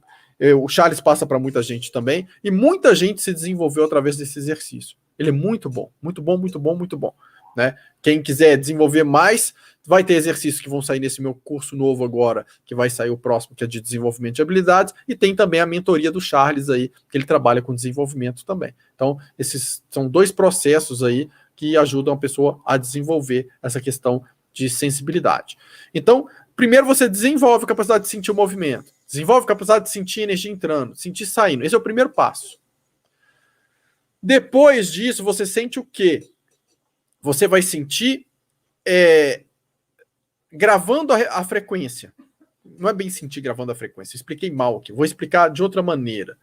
o Charles passa para muita gente também, e muita gente se desenvolveu através desse exercício. Ele é muito bom, muito bom, muito bom, muito bom. Né? Quem quiser desenvolver mais, vai ter exercícios que vão sair nesse meu curso novo agora, que vai sair o próximo, que é de desenvolvimento de habilidades, e tem também a mentoria do Charles aí, que ele trabalha com desenvolvimento também. Então, esses são 2 processos aí que ajudam a pessoa a desenvolver essa questão de sensibilidade. Então, primeiro você desenvolve a capacidade de sentir o movimento, desenvolve a capacidade de sentir a energia entrando, sentir saindo. Esse é o primeiro passo. Depois disso, você sente o quê? Você vai sentir gravando a frequência. Não é bem sentir gravando a frequência, expliquei mal aqui, vou explicar de outra maneira.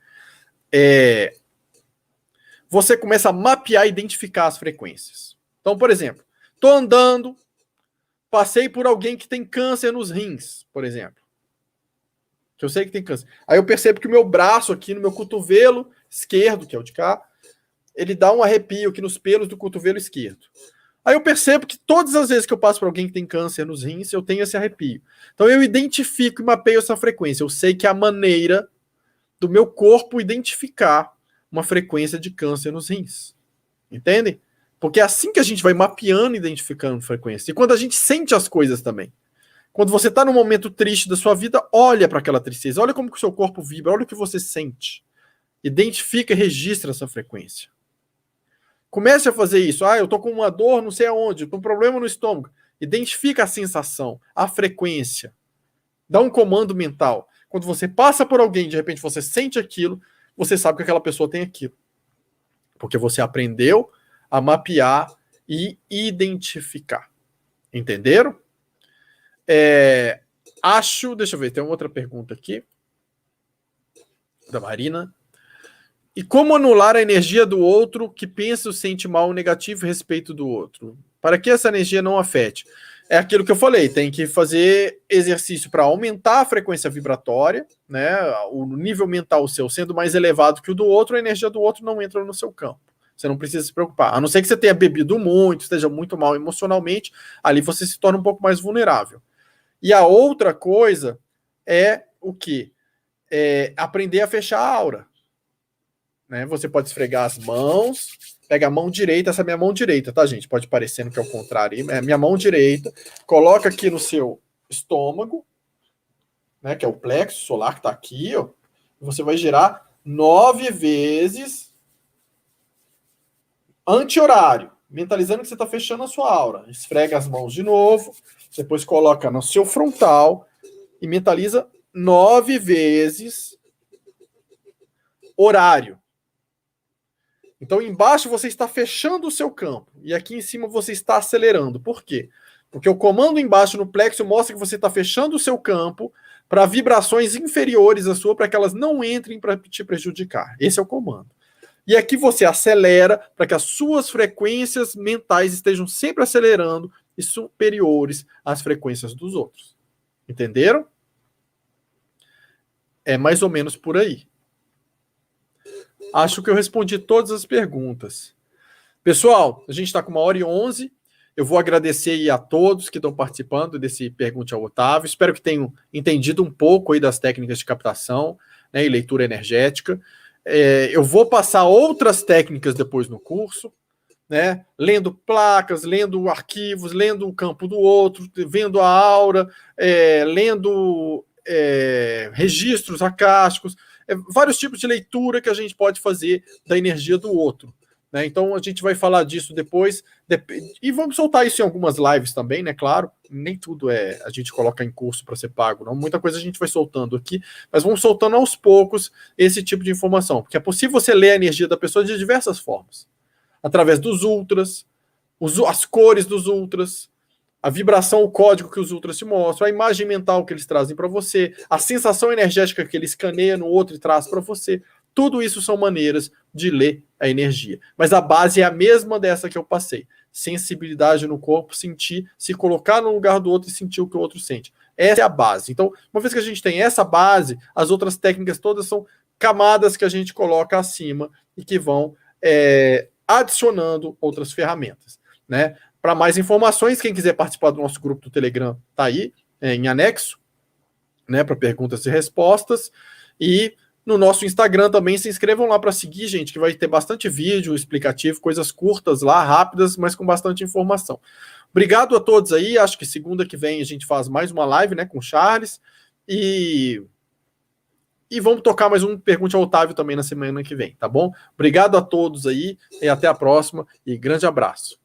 Você começa a mapear e identificar as frequências. Então, por exemplo, estou andando, passei por alguém que tem câncer nos rins, por exemplo. Que eu sei que tem câncer. Aí eu percebo que o meu braço aqui, no meu cotovelo esquerdo, que é o de cá, ele dá um arrepio aqui nos pelos do cotovelo esquerdo. Aí eu percebo que todas as vezes que eu passo por alguém que tem câncer nos rins, eu tenho esse arrepio. Então eu identifico e mapeio essa frequência. Eu sei que é a maneira do meu corpo identificar uma frequência de câncer nos rins. Entendem? Porque é assim que a gente vai mapeando e identificando frequência. E quando a gente sente as coisas também. Quando você está num momento triste da sua vida, olha para aquela tristeza. Olha como que o seu corpo vibra. Olha o que você sente. Identifica e registra essa frequência. Comece a fazer isso. Eu tô com uma dor não sei aonde, tô com um problema no estômago. Identifica a sensação, a frequência. Dá um comando mental. Quando você passa por alguém, de repente você sente aquilo, você sabe que aquela pessoa tem aquilo. Porque você aprendeu a mapear e identificar. Entenderam? Deixa eu ver, tem uma outra pergunta aqui. Da Marina. E como anular a energia do outro que pensa ou sente mal ou negativo a respeito do outro? Para que essa energia não afete? É aquilo que eu falei, tem que fazer exercício para aumentar a frequência vibratória, né? O nível mental seu sendo mais elevado que o do outro, a energia do outro não entra no seu campo. Você não precisa se preocupar. A não ser que você tenha bebido muito, esteja muito mal emocionalmente, ali você se torna um pouco mais vulnerável. E a outra coisa é o quê? Aprender a fechar a aura. Né? Você pode esfregar as mãos, pega a mão direita, essa é minha mão direita, tá, gente? Pode parecer que é o contrário, é minha mão direita, coloca aqui no seu estômago, né, que é o plexo solar que tá aqui, ó, e você vai girar 9 vezes anti-horário, mentalizando que você tá fechando a sua aura. Esfrega as mãos de novo, depois coloca no seu frontal e mentaliza 9 vezes horário. Então, embaixo você está fechando o seu campo. E aqui em cima você está acelerando. Por quê? Porque o comando embaixo no plexo mostra que você está fechando o seu campo para vibrações inferiores à sua, para que elas não entrem para te prejudicar. Esse é o comando. E aqui você acelera para que as suas frequências mentais estejam sempre acelerando e superiores às frequências dos outros. Entenderam? É mais ou menos por aí. Acho que eu respondi todas as perguntas. Pessoal, a gente está com 1h11. Eu vou agradecer aí a todos que estão participando desse Pergunte ao Otávio. Espero que tenham entendido um pouco aí das técnicas de captação, né, e leitura energética. Eu vou passar outras técnicas depois no curso, né, lendo placas, lendo arquivos, lendo o campo do outro, vendo a aura, lendo registros acásticos, vários tipos de leitura que a gente pode fazer da energia do outro. Né? Então a gente vai falar disso depois. E vamos soltar isso em algumas lives também, né? Claro, nem tudo a gente coloca em curso para ser pago, não. Muita coisa a gente vai soltando aqui, mas vamos soltando aos poucos esse tipo de informação, porque é possível você ler a energia da pessoa de diversas formas. Através dos ultras, as cores dos ultras, a vibração, o código que os ultras te mostram, a imagem mental que eles trazem para você, a sensação energética que ele escaneia no outro e traz para você. Tudo isso são maneiras de ler a energia. Mas a base é a mesma dessa que eu passei. Sensibilidade no corpo, sentir, se colocar no lugar do outro e sentir o que o outro sente. Essa é a base. Então, uma vez que a gente tem essa base, as outras técnicas todas são camadas que a gente coloca acima e que vão adicionando outras ferramentas. Né? Para mais informações, quem quiser participar do nosso grupo do Telegram, tá aí, em anexo, né, para perguntas e respostas. E no nosso Instagram também, se inscrevam lá para seguir, gente, que vai ter bastante vídeo explicativo, coisas curtas lá, rápidas, mas com bastante informação. Obrigado a todos aí, acho que segunda que vem a gente faz mais uma live, né, com o Charles, e vamos tocar mais um Pergunte ao Otávio também na semana que vem, tá bom? Obrigado a todos aí, e até a próxima, e grande abraço.